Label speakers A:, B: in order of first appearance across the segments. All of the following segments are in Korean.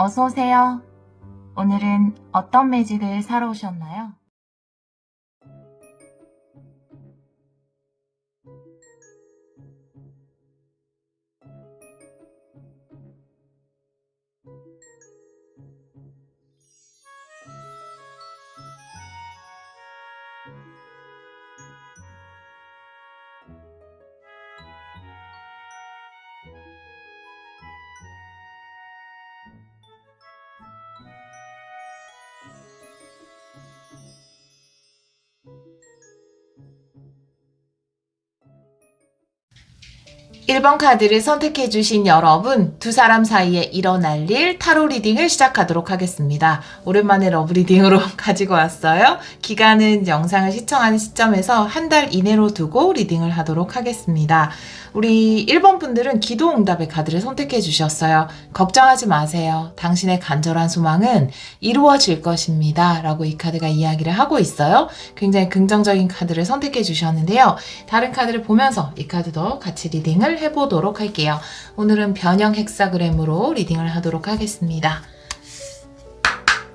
A: 어서 오세요. 오늘은 어떤 매직을 사러 오셨나요?
B: 일 번 카드를 선택해주신 여러분, 두 사람 사이에 일어날 일 타로 리딩을 시작하도록 하겠습니다. 오랜만에 러브 리딩으로 가지고 왔어요. 기간은 영상을 시청하는 시점에서 한 달 이내로 두고 리딩을 하도록 하겠습니다. 우리 1번 분들은 기도응답의 카드를 선택해 주셨어요. 걱정하지 마세요. 당신의 간절한 소망은 이루어질 것입니다. 라고 이 카드가 이야기를 하고 있어요. 굉장히 긍정적인 카드를 선택해 주셨는데요. 다른 카드를 보면서 이 카드도 같이 리딩을 해보도록 할게요. 오늘은 변형 헥사그램으로 리딩을 하도록 하겠습니다.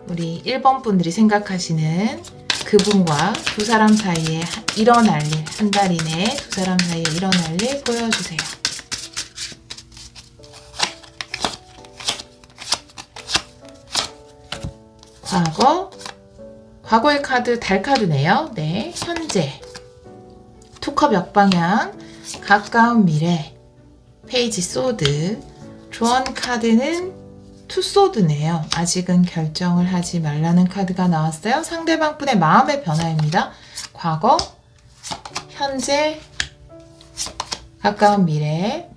B: 우리 1번 분들이 생각하시는 그분과 두 사람 사이에 일어날 일, 한 달 이내에 두 사람 사이에 일어날 일 보여주세요. 과거의 카드 달 카드네요. 네, 현재, 투컵 역방향, 가까운 미래, 페이지 소드, 조언 카드는 투소드네요. 아직은 결정을 하지 말라는 카드가 나왔어요. 상대방 분의 마음의 변화입니다. 과거, 현재, 가까운 미래,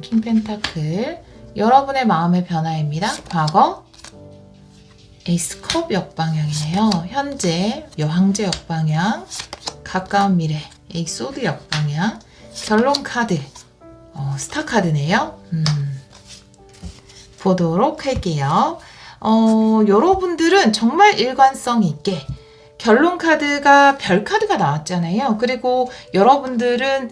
B: 킹 펜타클, 여러분의 마음의 변화입니다. 과거, 에이스 컵 역방향이네요. 현재, 여왕제 역방향, 가까운 미래, 에이스 소드 역방향, 결론 카드, 스타 카드네요. 보도록 할게요. 여러분들은 정말 일관성 있게 결론 카드가 별 카드가 나왔잖아요. 그리고 여러분들은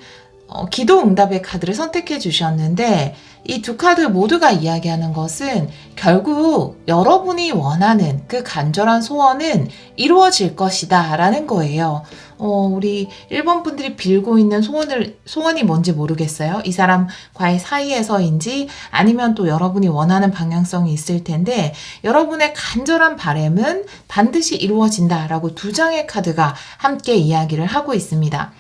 B: 기도 응답의 카드를 선택해 주셨는데 이 두 카드 모두가 이야기하는 것은 결국 여러분이 원하는 그 간절한 소원은 이루어질 것이다 라는 거예요. 우리 1번 분들이 빌고 있는 소원이 뭔지 모르겠어요. 이 사람과의 사이에서인지 아니면 또 여러분이 원하는 방향성이 있을 텐데 여러분의 간절한 바람은 반드시 이루어진다 라고 두 장의 카드가 함께 이야기를 하고 있습니다.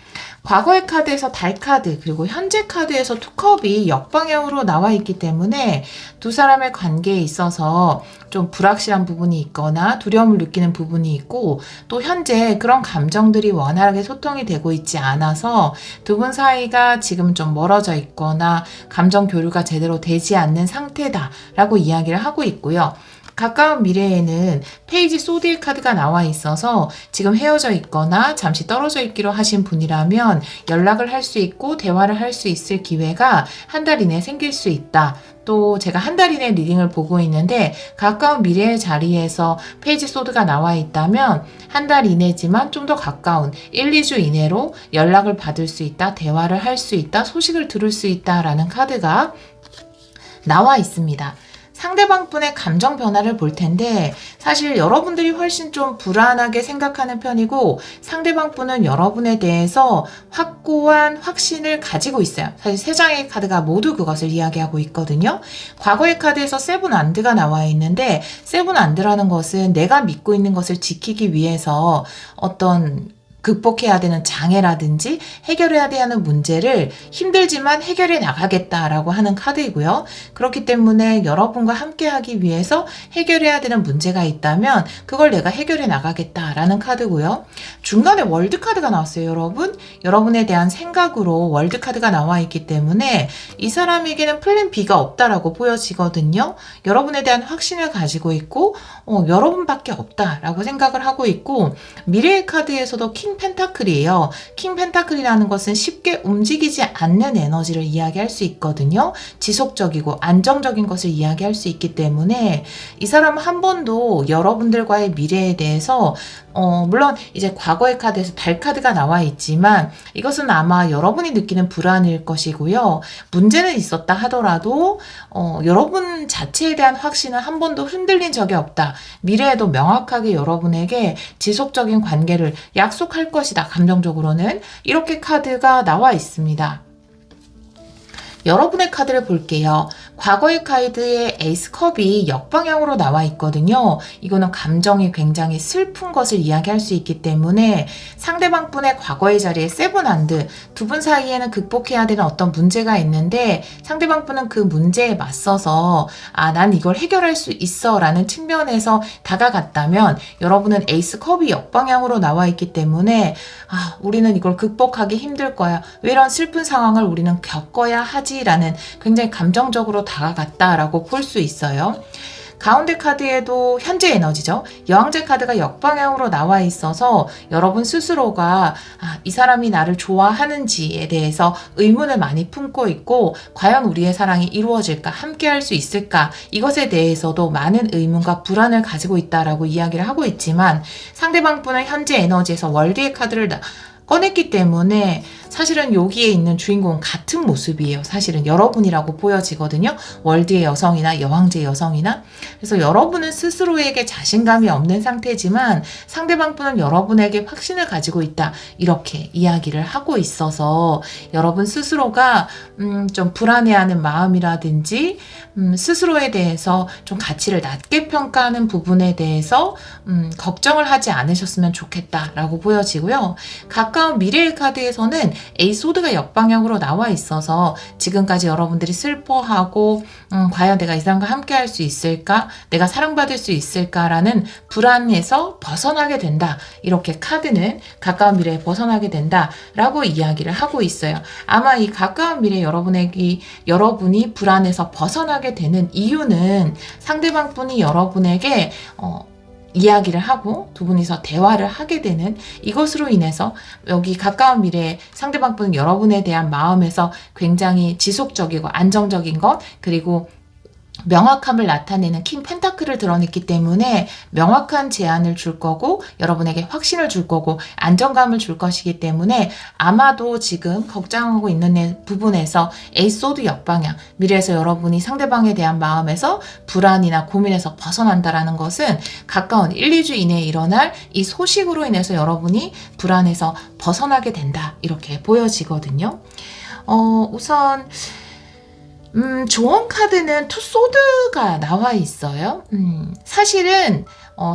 B: 과거의 카드에서 달 카드 그리고 현재 카드에서 투컵이 역방향으로 나와 있기 때문에 두 사람의 관계에 있어서 좀 불확실한 부분이 있거나 두려움을 느끼는 부분이 있고 또 현재 그런 감정들이 원활하게 소통이 되고 있지 않아서 두 분 사이가 지금 좀 멀어져 있거나 감정 교류가 제대로 되지 않는 상태다라고 이야기를 하고 있고요. 가까운 미래에는 페이지 소드의 카드가 나와 있어서 지금 헤어져 있거나 잠시 떨어져 있기로 하신 분이라면 연락을 할 수 있고 대화를 할 수 있을 기회가 한 달 이내에 생길 수 있다. 또 제가 한 달 이내 리딩을 보고 있는데 가까운 미래의 자리에서 페이지 소드가 나와 있다면 한 달 이내지만 좀 더 가까운 1, 2주 이내로 연락을 받을 수 있다. 대화를 할 수 있다. 소식을 들을 수 있다라는 카드가 나와 있습니다. 상대방 분의 감정 변화를 볼 텐데 사실 여러분들이 훨씬 좀 불안하게 생각하는 편이고 상대방 분은 여러분에 대해서 확고한 확신을 가지고 있어요. 사실 세 장의 카드가 모두 그것을 이야기하고 있거든요. 과거의 카드에서 세븐 안드가 나와 있는데 세븐 안드라는 것은 내가 믿고 있는 것을 지키기 위해서 어떤 극복해야 되는 장애라든지 해결해야 되는 문제를 힘들지만 해결해 나가겠다라고 하는 카드이고요. 그렇기 때문에 여러분과 함께 하기 위해서 해결해야 되는 문제가 있다면 그걸 내가 해결해 나가겠다라는 카드고요. 중간에 월드 카드가 나왔어요, 여러분. 여러분에 대한 생각으로 월드 카드가 나와 있기 때문에 이 사람에게는 플랜 B가 없다라고 보여지거든요. 여러분에 대한 확신을 가지고 있고 여러분밖에 없다라고 생각을 하고 있고 미래의 카드에서도 킹 킹 펜타클이에요. 킹 펜타클이라는 것은 쉽게 움직이지 않는 에너지를 이야기할 수 있거든요. 지속적이고 안정적인 것을 이야기할 수 있기 때문에 이 사람은 한 번도 여러분들과의 미래에 대해서 물론 이제 과거의 카드에서 달 카드가 나와 있지만 이것은 아마 여러분이 느끼는 불안일 것이고요. 문제는 있었다 하더라도 여러분 자체에 대한 확신은 한 번도 흔들린 적이 없다. 미래에도 명확하게 여러분에게 지속적인 관계를 약속할 것이다. 감정적으로는 이렇게 카드가 나와 있습니다. 여러분의 카드를 볼게요. 과거의 카드에 에이스 컵이 역방향으로 나와 있거든요. 이거는 감정이 굉장히 슬픈 것을 이야기할 수 있기 때문에 상대방 분의 과거의 자리에 세븐한드, 두 분 사이에는 극복해야 되는 어떤 문제가 있는데 상대방 분은 그 문제에 맞서서 난 이걸 해결할 수 있어 라는 측면에서 다가갔다면 여러분은 에이스 컵이 역방향으로 나와 있기 때문에 우리는 이걸 극복하기 힘들 거야. 왜 이런 슬픈 상황을 우리는 겪어야 하지? 라는 굉장히 감정적으로 다가갔다라고 볼 수 있어요. 가운데 카드에도 현재 에너지죠. 여왕제 카드가 역방향으로 나와 있어서 여러분 스스로가 이 사람이 나를 좋아하는지에 대해서 의문을 많이 품고 있고 과연 우리의 사랑이 이루어질까? 함께 할 수 있을까? 이것에 대해서도 많은 의문과 불안을 가지고 있다라고 이야기를 하고 있지만 상대방 분은 현재 에너지에서 월드의 카드를 꺼냈기 때문에 사실은 여기에 있는 주인공은 같은 모습이에요. 사실은 여러분이라고 보여지거든요. 월드의 여성이나 여왕제의 여성이나. 그래서 여러분은 스스로에게 자신감이 없는 상태지만 상대방 분은 여러분에게 확신을 가지고 있다. 이렇게 이야기를 하고 있어서 여러분 스스로가 좀 불안해하는 마음이라든지 스스로에 대해서 좀 가치를 낮게 평가하는 부분에 대해서 걱정을 하지 않으셨으면 좋겠다라고 보여지고요. 가까운 미래의 카드에서는 에이소드가 역방향으로 나와 있어서 지금까지 여러분들이 슬퍼하고 과연 내가 이 사람과 함께 할 수 있을까? 내가 사랑받을 수 있을까라는 불안에서 벗어나게 된다. 이렇게 카드는 가까운 미래에 벗어나게 된다라고 이야기를 하고 있어요. 아마 이 가까운 미래 여러분이 불안에서 벗어나게 되는 이유는 상대방 분이 여러분에게 이야기를 하고 두 분이서 대화를 하게 되는 이것으로 인해서 여기 가까운 미래에 상대방 분은 여러분에 대한 마음에서 굉장히 지속적이고 안정적인 것 그리고 명확함을 나타내는 킹 펜타클을 드러냈기 때문에 명확한 제안을 줄 거고 여러분에게 확신을 줄 거고 안정감을 줄 것이기 때문에 아마도 지금 걱정하고 있는 부분에서 에이스 소드 역방향 미래에서 여러분이 상대방에 대한 마음에서 불안이나 고민에서 벗어난다라는 것은 가까운 1, 2주 이내에 일어날 이 소식으로 인해서 여러분이 불안에서 벗어나게 된다 이렇게 보여지거든요. 우선 조언 카드는 투 소드가 나와 있어요. 사실은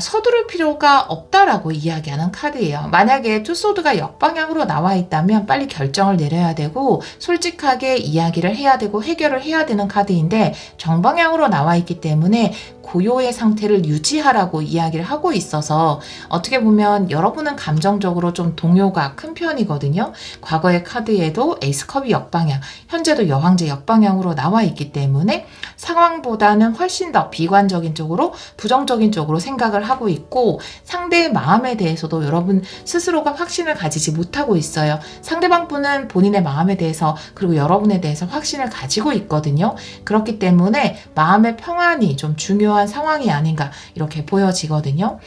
B: 서두를 필요가 없다라고 이야기하는 카드예요. 만약에 투 소드가 역방향으로 나와 있다면 빨리 결정을 내려야 되고 솔직하게 이야기를 해야 되고 해결을 해야 되는 카드인데 정방향으로 나와 있기 때문에 고요의 상태를 유지하라고 이야기를 하고 있어서 어떻게 보면 여러분은 감정적으로 좀 동요가 큰 편이거든요. 과거의 카드에도 에이스컵이 역방향, 현재도 여왕제 역방향으로 나와 있기 때문에 상황보다는 훨씬 더 비관적인 쪽으로 부정적인 쪽으로 생각을 하고 있고 상대의 마음에 대해서도 여러분 스스로가 확신을 가지지 못하고 있어요. 상대방 분은 본인의 마음에 대해서 그리고 여러분에 대해서 확신을 가지고 있거든요. 그렇기 때문에 마음의 평안이 좀 중요한 상황이 아닌가 이렇게 보여지거든요.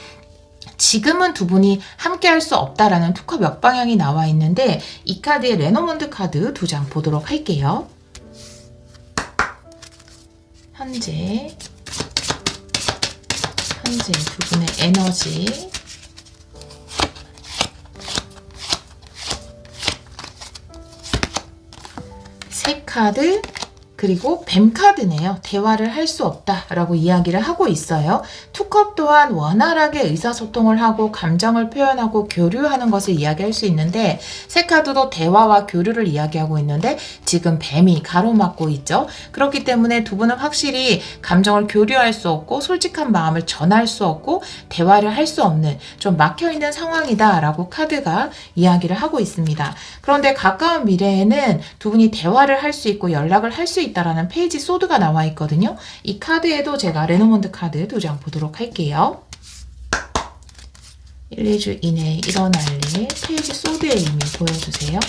B: 지금은 두 분이 함께 할 수 없다라는 투컵 역방향이 나와 있는데 이 카드의 레노먼드 카드 2장 보도록 할게요. 현재 두 분의 에너지 세 카드 그리고 뱀 카드네요. 대화를 할 수 없다라고 이야기를 하고 있어요. 투컵 또한 원활하게 의사소통을 하고 감정을 표현하고 교류하는 것을 이야기할 수 있는데 세 카드도 대화와 교류를 이야기하고 있는데 지금 뱀이 가로막고 있죠. 그렇기 때문에 두 분은 확실히 감정을 교류할 수 없고 솔직한 마음을 전할 수 없고 대화를 할 수 없는 좀 막혀있는 상황이다라고 카드가 이야기를 하고 있습니다. 그런데 가까운 미래에는 두 분이 대화를 할 수 있고 연락을 할 수 있다라는 페이지 소드가 나와 있거든요. 이 카드에도 제가 레노먼드 카드 2장 보도록 할게요. 1, 2주 이내에 일어날래 페이지 소드의 의미 보여주세요.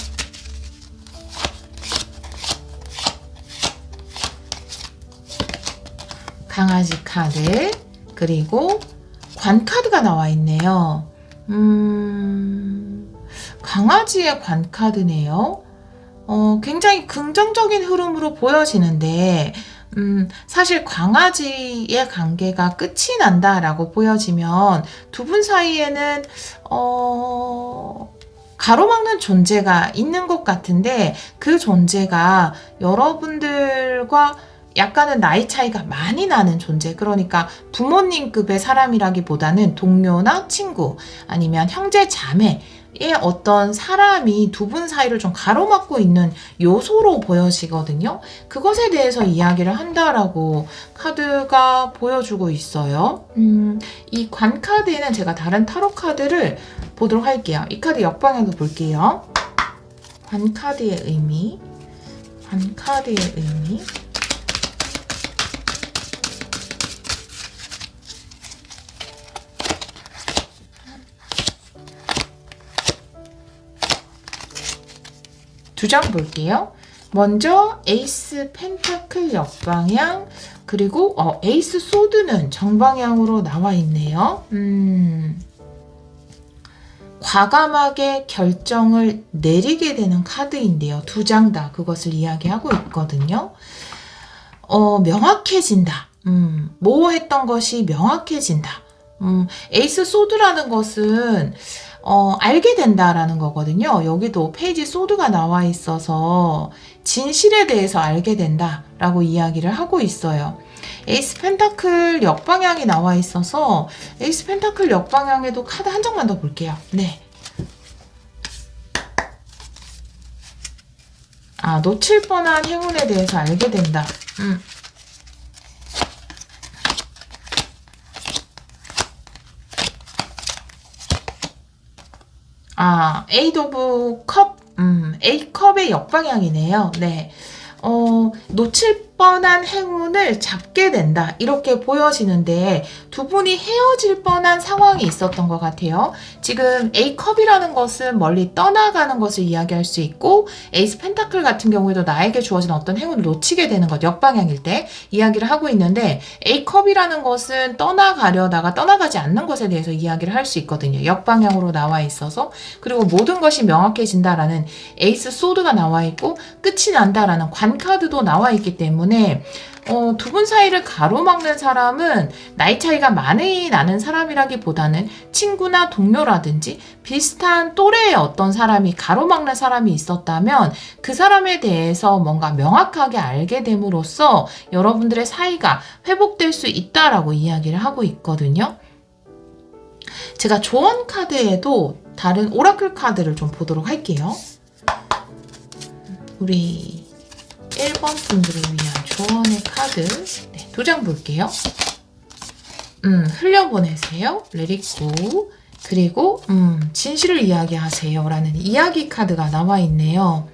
B: 강아지 카드, 그리고 관 카드가 나와 있네요. 강아지의 관 카드네요. 굉장히 긍정적인 흐름으로 보여지는데, 사실 강아지의 관계가 끝이 난다라고 보여지면 두 분 사이에는, 가로막는 존재가 있는 것 같은데, 그 존재가 여러분들과 약간은 나이 차이가 많이 나는 존재, 그러니까 부모님급의 사람이라기보다는 동료나 친구 아니면 형제 자매의 어떤 사람이 두 분 사이를 좀 가로막고 있는 요소로 보여지거든요. 그것에 대해서 이야기를 한다라고 카드가 보여주고 있어요. 이 관 카드에는 제가 다른 타로 카드를 보도록 할게요. 이 카드 역방향도 볼게요. 관 카드의 의미, 관 카드의 의미. 두 장 볼게요. 먼저 에이스 펜타클 역방향, 그리고 에이스 소드는 정방향으로 나와 있네요. 과감하게 결정을 내리게 되는 카드인데요. 두 장 다 그것을 이야기하고 있거든요. 명확해진다. 뭐 했던 것이 명확해진다. 에이스 소드라는 것은 알게 된다라는 거거든요. 여기도 페이지 소드가 나와 있어서 진실에 대해서 알게 된다라고 이야기를 하고 있어요. 에이스 펜타클 역방향이 나와 있어서 에이스 펜타클 역방향에도 카드 한 장만 더 볼게요. 네. 놓칠 뻔한 행운에 대해서 알게 된다. 에이드 오브 컵, A컵의 역방향이네요. 네. 놓칠 뻔한 행운을 잡게 된다. 이렇게 보여지는데 두 분이 헤어질 뻔한 상황이 있었던 것 같아요. 지금 A컵이라는 것은 멀리 떠나가는 것을 이야기할 수 있고, 에이스 펜타클 같은 경우에도 나에게 주어진 어떤 행운을 놓치게 되는 것, 역방향일 때 이야기를 하고 있는데, A컵이라는 것은 떠나가려다가 떠나가지 않는 것에 대해서 이야기를 할 수 있거든요. 역방향으로 나와 있어서. 그리고 모든 것이 명확해진다라는 에이스 소드가 나와 있고, 끝이 난다라는 관 카드도 나와 있기 때문에 두 분 사이를 가로막는 사람은 나이 차이가 많이 나는 사람이라기보다는 친구나 동료라든지 비슷한 또래의 어떤 사람이 가로막는 사람이 있었다면 그 사람에 대해서 뭔가 명확하게 알게 됨으로써 여러분들의 사이가 회복될 수 있다라고 이야기를 하고 있거든요. 제가 조언 카드에도 다른 오라클 카드를 좀 보도록 할게요. 우리 1번 분들을 위한 조언의 카드, 네, 두 장 볼게요. 흘려보내세요. Let it go. 그리고 진실을 이야기하세요 라는 이야기 카드가 나와 있네요.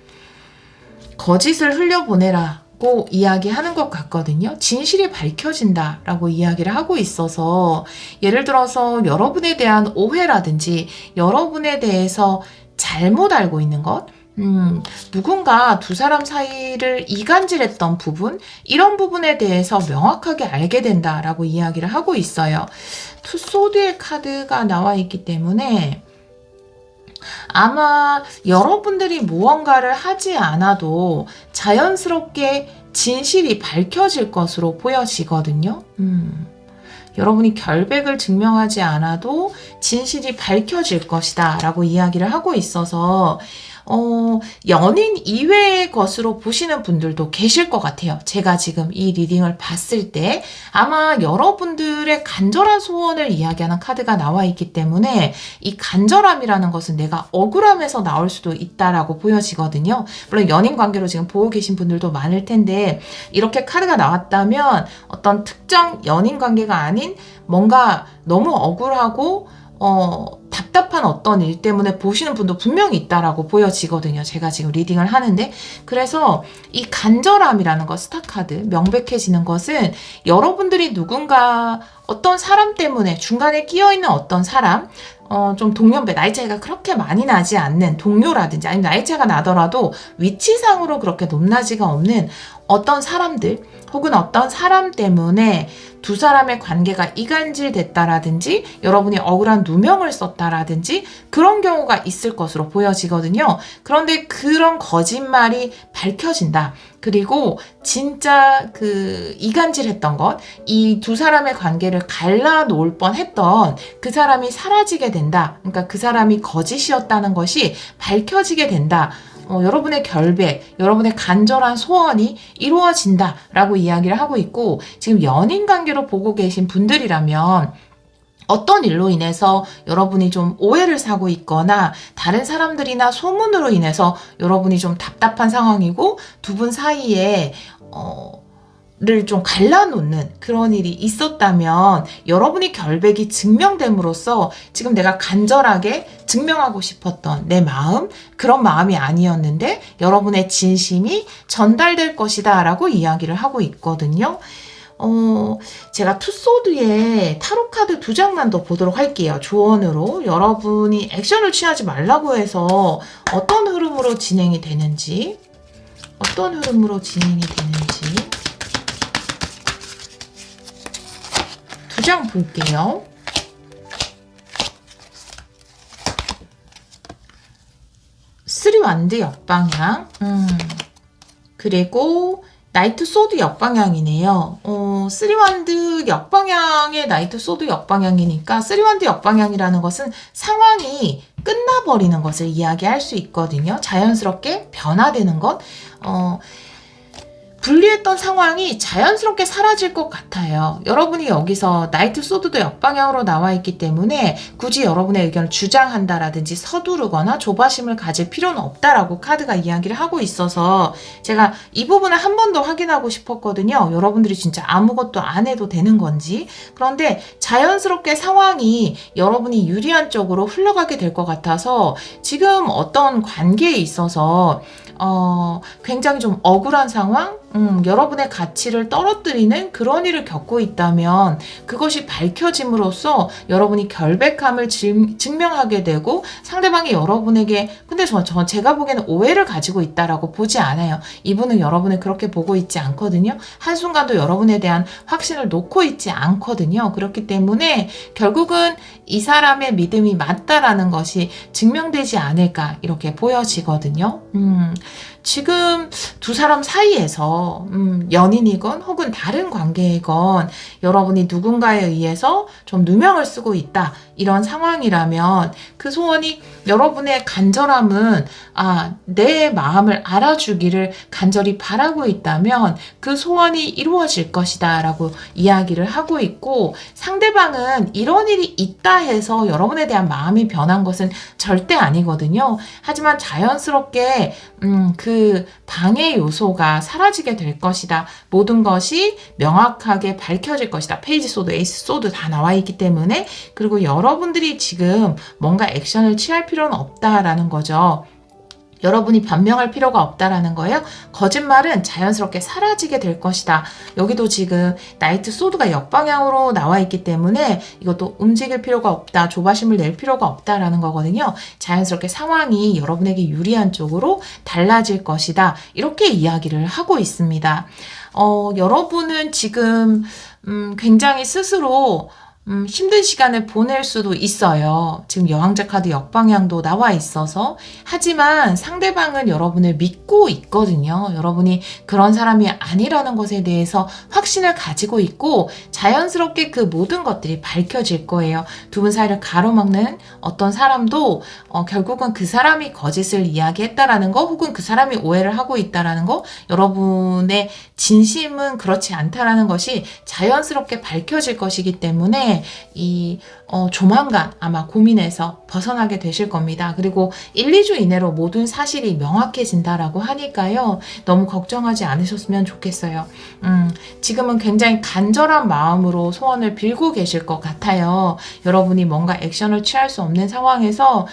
B: 거짓을 흘려보내라고 이야기하는 것 같거든요. 진실이 밝혀진다 라고 이야기를 하고 있어서, 예를 들어서 여러분에 대한 오해라든지 여러분에 대해서 잘못 알고 있는 것, 누군가 두 사람 사이를 이간질했던 부분, 이런 부분에 대해서 명확하게 알게 된다라고 이야기를 하고 있어요. 투 소드의 카드가 나와 있기 때문에 아마 여러분들이 무언가를 하지 않아도 자연스럽게 진실이 밝혀질 것으로 보여지거든요. 여러분이 결백을 증명하지 않아도 진실이 밝혀질 것이다 라고 이야기를 하고 있어서 연인 이외의 것으로 보시는 분들도 계실 것 같아요. 제가 지금 이 리딩을 봤을 때 아마 여러분들의 간절한 소원을 이야기하는 카드가 나와 있기 때문에, 이 간절함이라는 것은 내가 억울함에서 나올 수도 있다라고 보여지거든요. 물론 연인 관계로 지금 보고 계신 분들도 많을 텐데, 이렇게 카드가 나왔다면 어떤 특정 연인 관계가 아닌 뭔가 너무 억울하고 답답한 어떤 일 때문에 보시는 분도 분명히 있다라고 보여지거든요. 제가 지금 리딩을 하는데, 그래서 이 간절함이라는 것, 스타카드, 명백해지는 것은 여러분들이 누군가 어떤 사람 때문에 중간에 끼어있는 어떤 사람, 좀 동년배, 나이 차이가 그렇게 많이 나지 않는 동료라든지 아니면 나이 차이가 나더라도 위치상으로 그렇게 높낮이가 없는 어떤 사람들 혹은 어떤 사람 때문에 두 사람의 관계가 이간질 됐다라든지 여러분이 억울한 누명을 썼다라든지 그런 경우가 있을 것으로 보여지거든요. 그런데 그런 거짓말이 밝혀진다. 그리고 진짜 그 이간질했던 것, 이 두 사람의 관계를 갈라놓을 뻔했던 그 사람이 사라지게 된다. 그러니까 그 사람이 거짓이었다는 것이 밝혀지게 된다. 여러분의 결백, 여러분의 간절한 소원이 이루어진다라고 이야기를 하고 있고, 지금 연인 관계로 보고 계신 분들이라면 어떤 일로 인해서 여러분이 좀 오해를 사고 있거나 다른 사람들이나 소문으로 인해서 여러분이 좀 답답한 상황이고 두 분 사이에 를 좀 갈라놓는 그런 일이 있었다면 여러분이 결백이 증명됨으로써 지금 내가 간절하게 증명하고 싶었던 내 마음, 그런 마음이 아니었는데 여러분의 진심이 전달될 것이다 라고 이야기를 하고 있거든요. 제가 투소드의 타로카드 2장만 더 보도록 할게요. 조언으로 여러분이 액션을 취하지 말라고 해서 어떤 흐름으로 진행이 되는지 두 장 볼게요. 쓰리완드 역방향, 그리고 나이트 소드 역방향이네요. 쓰리완드 역방향의 나이트 소드 역방향이니까 쓰리완드 역방향이라는 것은 상황이 끝나버리는 것을 이야기할 수 있거든요. 자연스럽게 변화되는 것. 분리했던 상황이 자연스럽게 사라질 것 같아요. 여러분이 여기서 나이트 소드도 역방향으로 나와 있기 때문에 굳이 여러분의 의견을 주장한다라든지 서두르거나 조바심을 가질 필요는 없다라고 카드가 이야기를 하고 있어서 제가 이 부분을 한 번 더 확인하고 싶었거든요. 여러분들이 진짜 아무것도 안 해도 되는 건지. 그런데 자연스럽게 상황이 여러분이 유리한 쪽으로 흘러가게 될 것 같아서 지금 어떤 관계에 있어서 굉장히 좀 억울한 상황? 여러분의 가치를 떨어뜨리는 그런 일을 겪고 있다면 그것이 밝혀짐으로써 여러분이 결백함을 증명하게 되고 상대방이 여러분에게 근데 제가 보기에는 오해를 가지고 있다라고 보지 않아요. 이분은 여러분을 그렇게 보고 있지 않거든요. 한순간도 여러분에 대한 확신을 놓고 있지 않거든요. 그렇기 때문에 결국은 이 사람의 믿음이 맞다라는 것이 증명되지 않을까 이렇게 보여지거든요. 지금 두 사람 사이에서 연인이건 혹은 다른 관계이건 여러분이 누군가에 의해서 좀 누명을 쓰고 있다 이런 상황이라면 그 소원이 여러분의 간절함은 내 마음을 알아주기를 간절히 바라고 있다면 그 소원이 이루어질 것이다 라고 이야기를 하고 있고 상대방은 이런 일이 있다 해서 여러분에 대한 마음이 변한 것은 절대 아니거든요. 하지만 자연스럽게 그 방해 요소가 사라지게 될 것이다. 모든 것이 명확하게 밝혀질 것이다. 페이지 소드, 에이스 소드 다 나와 있기 때문에 그리고 여러분들이 지금 뭔가 액션을 취할 필요는 없다라는 거죠. 여러분이 변명할 필요가 없다라는 거예요. 거짓말은 자연스럽게 사라지게 될 것이다. 여기도 지금 나이트 소드가 역방향으로 나와 있기 때문에 이것도 움직일 필요가 없다. 조바심을 낼 필요가 없다라는 거거든요. 자연스럽게 상황이 여러분에게 유리한 쪽으로 달라질 것이다. 이렇게 이야기를 하고 있습니다. 여러분은 지금 굉장히 스스로 힘든 시간을 보낼 수도 있어요. 지금 여왕자 카드 역방향도 나와 있어서 하지만 상대방은 여러분을 믿고 있거든요. 여러분이 그런 사람이 아니라는 것에 대해서 확신을 가지고 있고 자연스럽게 그 모든 것들이 밝혀질 거예요. 두 분 사이를 가로막는 어떤 사람도 결국은 그 사람이 거짓을 이야기했다라는 거 혹은 그 사람이 오해를 하고 있다라는 거 여러분의 진심은 그렇지 않다라는 것이 자연스럽게 밝혀질 것이기 때문에 조만간 아마 고민에서 벗어나게 되실 겁니다. 그리고 1, 2주 이내로 모든 사실이 명확해진다라고 하니까요. 너무 걱정하지 않으셨으면 좋겠어요. 지금은 굉장히 간절한 마음으로 소원을 빌고 계실 것 같아요. 여러분이 뭔가 액션을 취할 수 없는 상황에서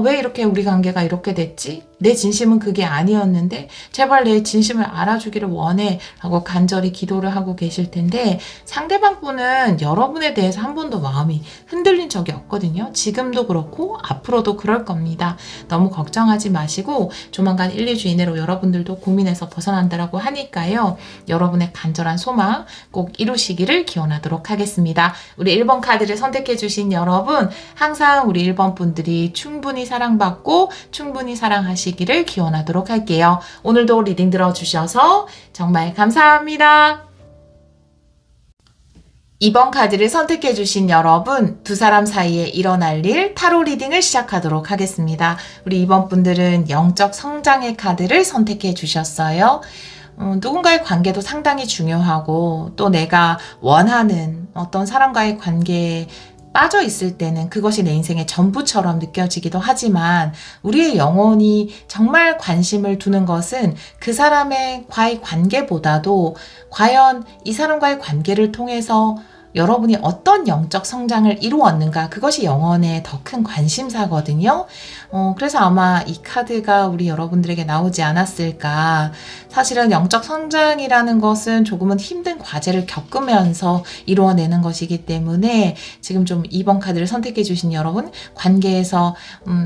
B: 왜 이렇게 우리 관계가 이렇게 됐지? 내 진심은 그게 아니었는데 제발 내 진심을 알아주기를 원해 라고 간절히 기도를 하고 계실 텐데, 상대방 분은 여러분에 대해서 한 번도 마음이 흔들린 적이 없거든요. 지금도 그렇고 앞으로도 그럴 겁니다. 너무 걱정하지 마시고 조만간 1, 2주 이내로 여러분들도 고민에서 벗어난다라고 하니까요. 여러분의 간절한 소망 꼭 이루시기를 기원하도록 하겠습니다. 우리 1번 카드를 선택해 주신 여러분, 항상 우리 1번 분들이 충분히 사랑받고 충분히 사랑하시기를 기원하도록 할게요. 오늘도 리딩 들어주셔서 정말 감사합니다. 2번 카드를 선택해 주신 여러분, 두 사람 사이에 일어날 일 타로 리딩을 시작하도록 하겠습니다. 우리 2번 분들은 영적 성장의 카드를 선택해 주셨어요. 누군가의 관계도 상당히 중요하고, 또 내가 원하는 어떤 사람과의 관계에 빠져 있을 때는 그것이 내 인생의 전부처럼 느껴지기도 하지만, 우리의 영혼이 정말 관심을 두는 것은 그 사람의 과의 관계보다도 과연 이 사람과의 관계를 통해서 여러분이 어떤 영적 성장을 이루었는가, 그것이 영혼의 더 큰 관심사거든요. 그래서 아마 이 카드가 우리 여러분들에게 나오지 않았을까. 사실은 영적 성장이라는 것은 조금은 힘든 과제를 겪으면서 이루어내는 것이기 때문에 지금 좀 2번 카드를 선택해 주신 여러분, 관계에서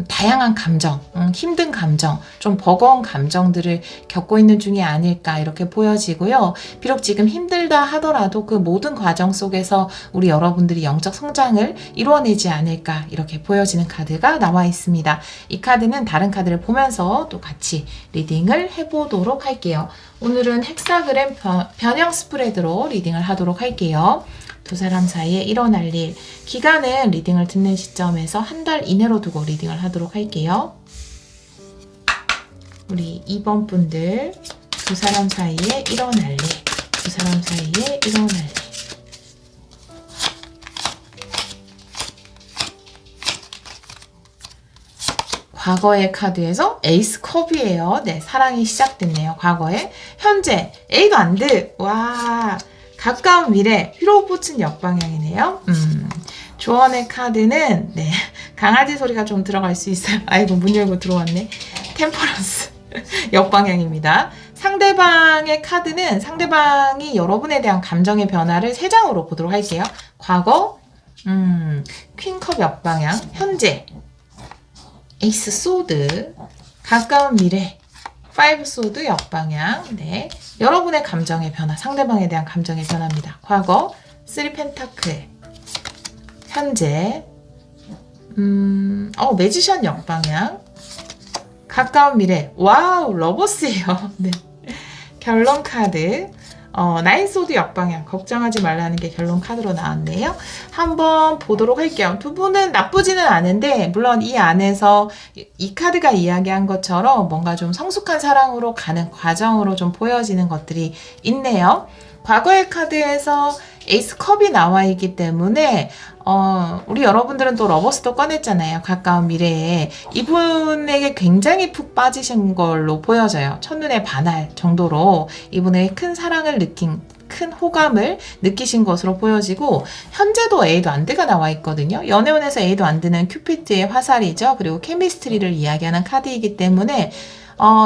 B: 다양한 감정, 힘든 감정, 좀 버거운 감정들을 겪고 있는 중이 아닐까 이렇게 보여지고요. 비록 지금 힘들다 하더라도 그 모든 과정 속에서 우리 여러분들이 영적 성장을 이루어내지 않을까 이렇게 보여지는 카드가 나와 있습니다. 이 카드는 다른 카드를 보면서 또 같이 리딩을 해보도록 할게요. 오늘은 헥사그램 변형 스프레드로 리딩을 하도록 할게요. 두 사람 사이에 일어날 일, 기간은 리딩을 듣는 시점에서 한 달 이내로 두고 리딩을 하도록 할게요. 우리 2번 분들, 두 사람 사이에 일어날 일, 두 사람 사이에 일어날 일. 과거의 카드에서 에이스 컵이에요. 네, 사랑이 시작됐네요. 과거에. 현재, 에이도 안 돼. 와, 가까운 미래, 휘로우포춘 역방향이네요. 조언의 카드는, 네, 강아지 소리가 좀 들어갈 수 있어요. 아이고, 문 열고 들어왔네. 템퍼런스 역방향입니다. 상대방의 카드는 상대방이 여러분에 대한 감정의 변화를 3장으로 보도록 할게요. 과거, 퀸컵 역방향, 현재, 에이스 소드, 가까운 미래, 5 소드 역방향. 네, 여러분의 감정의 변화, 상대방에 대한 감정의 변화입니다. 과거, 3 펜타클, 현재, 매지션 역방향, 가까운 미래. 와우, 러버스예요. 네, 결론 카드. 9 소드 역방향, 걱정하지 말라는 게 결론 카드로 나왔네요. 한번 보도록 할게요. 두 분은 나쁘지는 않은데, 물론 이 안에서 이 카드가 이야기한 것처럼 뭔가 좀 성숙한 사랑으로 가는 과정으로 좀 보여지는 것들이 있네요. 과거의 카드에서 에이스 컵이 나와 있기 때문에 우리 여러분들은 또 러버스도 꺼냈잖아요. 가까운 미래에. 이분에게 굉장히 푹 빠지신 걸로 보여져요. 첫눈에 반할 정도로 이분의 큰 사랑을 큰 호감을 느끼신 것으로 보여지고, 현재도 에이도 안드가 나와 있거든요. 연애운에서 에이도 안드는 큐피드의 화살이죠. 그리고 케미스트리를 이야기하는 카드이기 때문에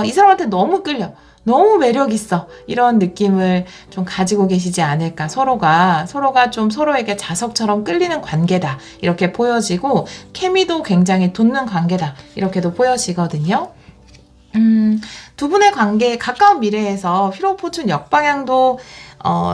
B: 이 사람한테 너무 끌려. 너무 매력 있어. 이런 느낌을 좀 가지고 계시지 않을까. 서로가 좀 서로에게 자석처럼 끌리는 관계다. 이렇게 보여지고, 케미도 굉장히 돋는 관계다. 이렇게도 보여지거든요. 두 분의 관계, 가까운 미래에서 휘로포춘 역방향도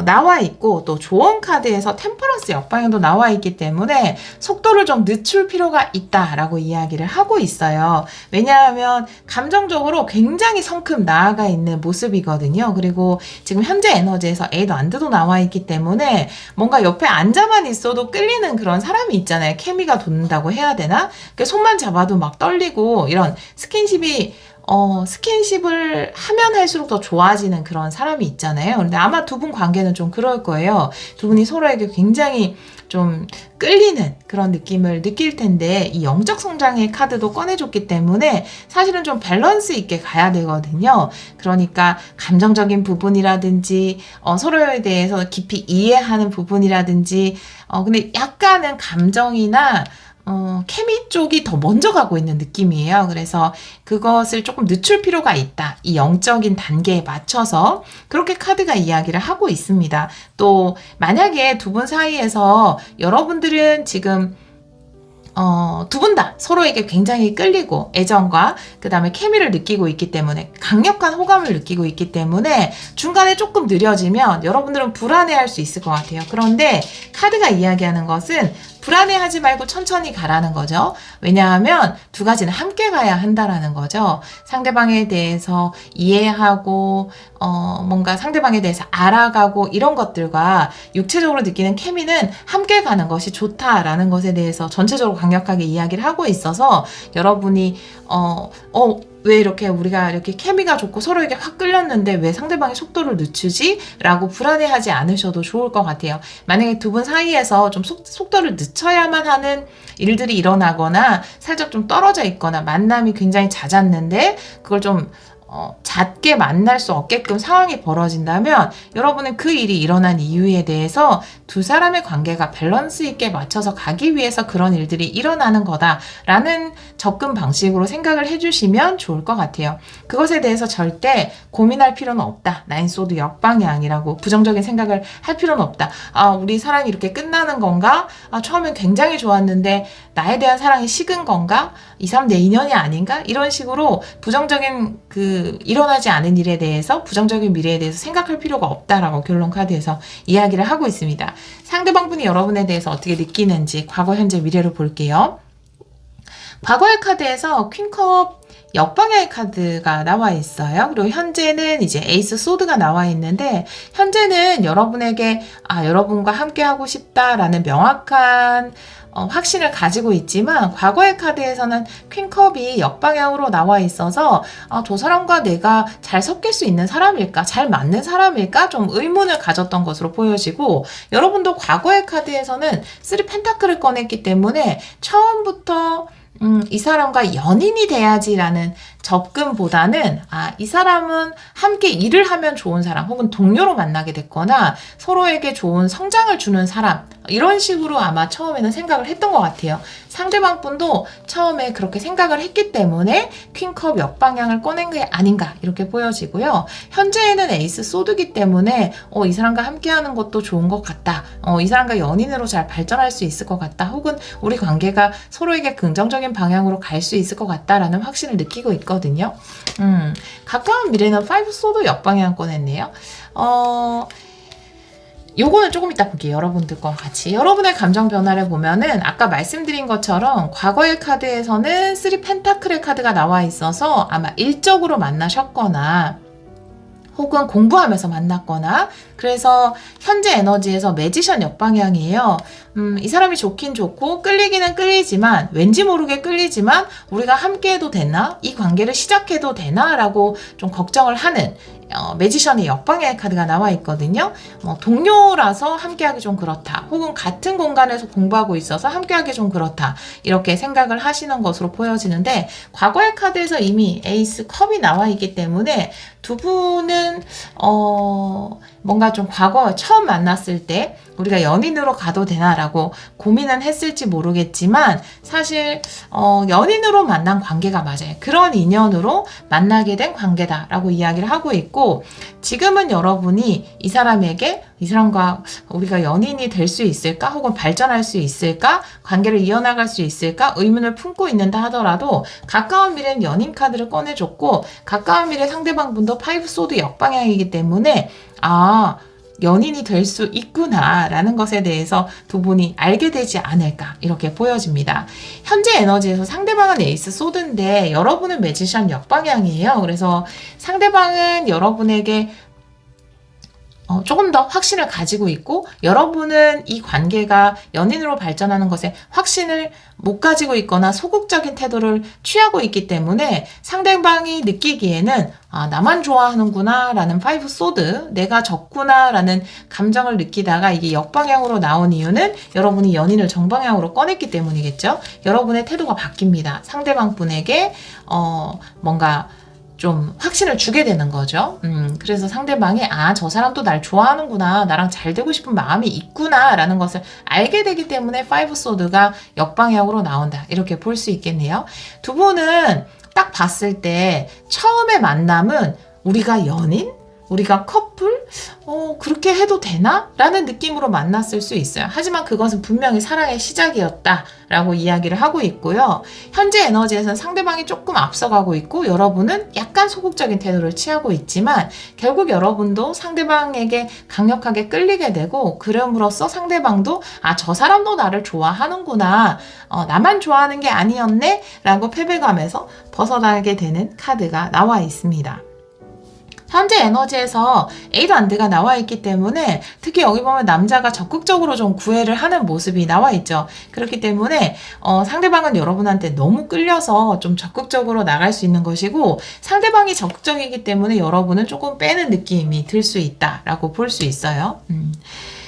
B: 나와 있고, 또 조언 카드에서 템퍼런스 역방향도 나와 있기 때문에 속도를 좀 늦출 필요가 있다라고 이야기를 하고 있어요. 왜냐하면 감정적으로 굉장히 성큼 나아가 있는 모습이거든요. 그리고 지금 현재 에너지에서 에이도 안드도 나와 있기 때문에 뭔가 옆에 앉아만 있어도 끌리는 그런 사람이 있잖아요. 케미가 돋는다고 해야 되나? 손만 잡아도 막 떨리고, 이런 스킨십을 하면 할수록 더 좋아지는 그런 사람이 있잖아요. 근데 아마 두 분 관계는 좀 그럴 거예요. 두 분이 서로에게 굉장히 좀 끌리는 그런 느낌을 느낄 텐데, 이 영적 성장의 카드도 꺼내줬기 때문에 사실은 좀 밸런스 있게 가야 되거든요. 그러니까 감정적인 부분이라든지 서로에 대해서 깊이 이해하는 부분이라든지 근데 약간은 감정이나 케미 쪽이 더 먼저 가고 있는 느낌이에요. 그래서 그것을 조금 늦출 필요가 있다. 이 영적인 단계에 맞춰서 그렇게 카드가 이야기를 하고 있습니다. 또 만약에 두 분 사이에서 여러분들은 지금 두 분 다 서로에게 굉장히 끌리고 애정과 그 다음에 케미를 느끼고 있기 때문에 강력한 호감을 느끼고 있기 때문에 중간에 조금 느려지면 여러분들은 불안해할 수 있을 것 같아요. 그런데 카드가 이야기하는 것은 불안해하지 말고 천천히 가라는 거죠. 왜냐하면 두 가지는 함께 가야 한다라는 거죠. 상대방에 대해서 이해하고 뭔가 상대방에 대해서 알아가고 이런 것들과 육체적으로 느끼는 케미는 함께 가는 것이 좋다라는 것에 대해서 전체적으로 강력하게 이야기를 하고 있어서 여러분이 왜 이렇게 우리가 이렇게 케미가 좋고 서로에게 확 끌렸는데 왜 상대방이 속도를 늦추지? 라고 불안해하지 않으셔도 좋을 것 같아요. 만약에 두 분 사이에서 좀 속도를 늦춰야만 하는 일들이 일어나거나 살짝 좀 떨어져 있거나 만남이 굉장히 잦았는데 그걸 좀 잦게 만날 수 없게끔 상황이 벌어진다면 여러분은 그 일이 일어난 이유에 대해서 두 사람의 관계가 밸런스 있게 맞춰서 가기 위해서 그런 일들이 일어나는 거다라는 접근 방식으로 생각을 해주시면 좋을 것 같아요. 그것에 대해서 절대 고민할 필요는 없다. 나인소드 역방향이라고 부정적인 생각을 할 필요는 없다. 우리 사랑이 이렇게 끝나는 건가? 처음엔 굉장히 좋았는데 나에 대한 사랑이 식은 건가? 이 사람 내 인연이 아닌가? 이런 식으로 부정적인 일어나지 않은 일에 대해서 부정적인 미래에 대해서 생각할 필요가 없다라고 결론 카드에서 이야기를 하고 있습니다. 상대방분이 여러분에 대해서 어떻게 느끼는지 과거, 현재, 미래로 볼게요. 과거의 카드에서 퀸컵 역방향의 카드가 나와 있어요. 그리고 현재는 이제 에이스 소드가 나와 있는데 현재는 여러분에게 여러분과 함께 하고 싶다라는 명확한 확신을 가지고 있지만 과거의 카드에서는 퀸컵이 역방향으로 나와 있어서 저 사람과 내가 잘 섞일 수 있는 사람일까? 잘 맞는 사람일까? 좀 의문을 가졌던 것으로 보여지고 여러분도 과거의 카드에서는 3 펜타클을 꺼냈기 때문에 처음부터 이 사람과 연인이 돼야지라는 접근보다는 이 사람은 함께 일을 하면 좋은 사람 혹은 동료로 만나게 됐거나 서로에게 좋은 성장을 주는 사람 이런 식으로 아마 처음에는 생각을 했던 것 같아요. 상대방 분도 처음에 그렇게 생각을 했기 때문에 퀸컵 역방향을 꺼낸 게 아닌가 이렇게 보여지고요. 현재에는 에이스 소드기 때문에 이 사람과 함께하는 것도 좋은 것 같다. 이 사람과 연인으로 잘 발전할 수 있을 것 같다. 혹은 우리 관계가 서로에게 긍정적인 방향으로 갈 수 있을 것 같다라는 확신을 느끼고 있거든요. 가까운 미래는 5 소드 역방향 꺼냈네요. 요거는 조금 이따 볼게요. 여러분들과 같이. 여러분의 감정 변화를 보면은 아까 말씀드린 것처럼 과거의 카드에서는 3 펜타클의 카드가 나와 있어서 아마 일적으로 만나셨거나 혹은 공부하면서 만났거나 그래서 현재 에너지에서 매지션 역방향이에요. 이 사람이 좋긴 좋고 끌리기는 끌리지만 왠지 모르게 끌리지만 우리가 함께해도 되나? 이 관계를 시작해도 되나? 라고 좀 걱정을 하는 매지션의 역방향의 카드가 나와 있거든요. 동료라서 함께하기 좀 그렇다. 혹은 같은 공간에서 공부하고 있어서 함께하기 좀 그렇다. 이렇게 생각을 하시는 것으로 보여지는데 과거의 카드에서 이미 에이스 컵이 나와 있기 때문에 두 분은 뭔가 좀 과거 처음 만났을 때 우리가 연인으로 가도 되나라고 고민은 했을지 모르겠지만 사실 연인으로 만난 관계가 맞아요. 그런 인연으로 만나게 된 관계다라고 이야기를 하고 있고 지금은 여러분이 이 사람과 우리가 연인이 될 수 있을까? 혹은 발전할 수 있을까? 관계를 이어나갈 수 있을까? 의문을 품고 있는다 하더라도 가까운 미래는 연인 카드를 꺼내줬고 가까운 미래 상대방 분도 5 소드 역방향이기 때문에 연인이 될 수 있구나 라는 것에 대해서 두 분이 알게 되지 않을까 이렇게 보여집니다. 현재 에너지에서 상대방은 에이스 소드인데 여러분은 매지션 역방향이에요. 그래서 상대방은 여러분에게 조금 더 확신을 가지고 있고 여러분은 이 관계가 연인으로 발전하는 것에 확신을 못 가지고 있거나 소극적인 태도를 취하고 있기 때문에 상대방이 느끼기에는 나만 좋아하는구나 라는 5 소드 내가 적구나 라는 감정을 느끼다가 이게 역방향으로 나온 이유는 여러분이 연인을 정방향으로 꺼냈기 때문이겠죠. 여러분의 태도가 바뀝니다. 상대방 분에게 뭔가 좀 확신을 주게 되는 거죠. 그래서 상대방이 저 사람도 날 좋아하는구나, 나랑 잘 되고 싶은 마음이 있구나 라는 것을 알게 되기 때문에 파이브 소드가 역방향으로 나온다, 이렇게 볼 수 있겠네요. 두 분은 딱 봤을 때 처음에 만남은 우리가 연인? 우리가 커플? 그렇게 해도 되나? 라는 느낌으로 만났을 수 있어요. 하지만 그것은 분명히 사랑의 시작이었다 라고 이야기를 하고 있고요. 현재 에너지에서는 상대방이 조금 앞서가고 있고 여러분은 약간 소극적인 태도를 취하고 있지만 결국 여러분도 상대방에게 강력하게 끌리게 되고, 그럼으로써 상대방도 저 사람도 나를 좋아하는구나, 나만 좋아하는 게 아니었네 라고 패배감에서 벗어나게 되는 카드가 나와 있습니다. 현재 에너지에서 에이드 안드가 나와 있기 때문에 특히 여기 보면 남자가 적극적으로 좀 구애를 하는 모습이 나와 있죠. 그렇기 때문에 상대방은 여러분한테 너무 끌려서 좀 적극적으로 나갈 수 있는 것이고, 상대방이 적극적이기 때문에 여러분은 조금 빼는 느낌이 들 수 있다라고 볼 수 있어요.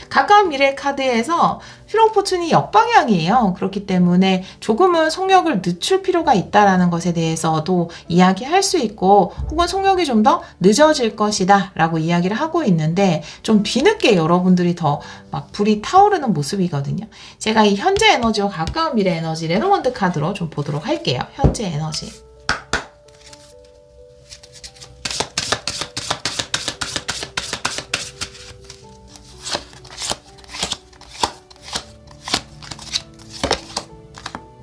B: 가까운 미래 카드에서 휘로 포춘이 역방향이에요. 그렇기 때문에 조금은 속력을 늦출 필요가 있다라는 것에 대해서도 이야기할 수 있고, 혹은 속력이 좀 더 늦어질 것이다 라고 이야기를 하고 있는데, 좀 뒤늦게 여러분들이 더 막 불이 타오르는 모습이거든요. 제가 이 현재 에너지와 가까운 미래 에너지 레노먼드 카드로 좀 보도록 할게요. 현재 에너지.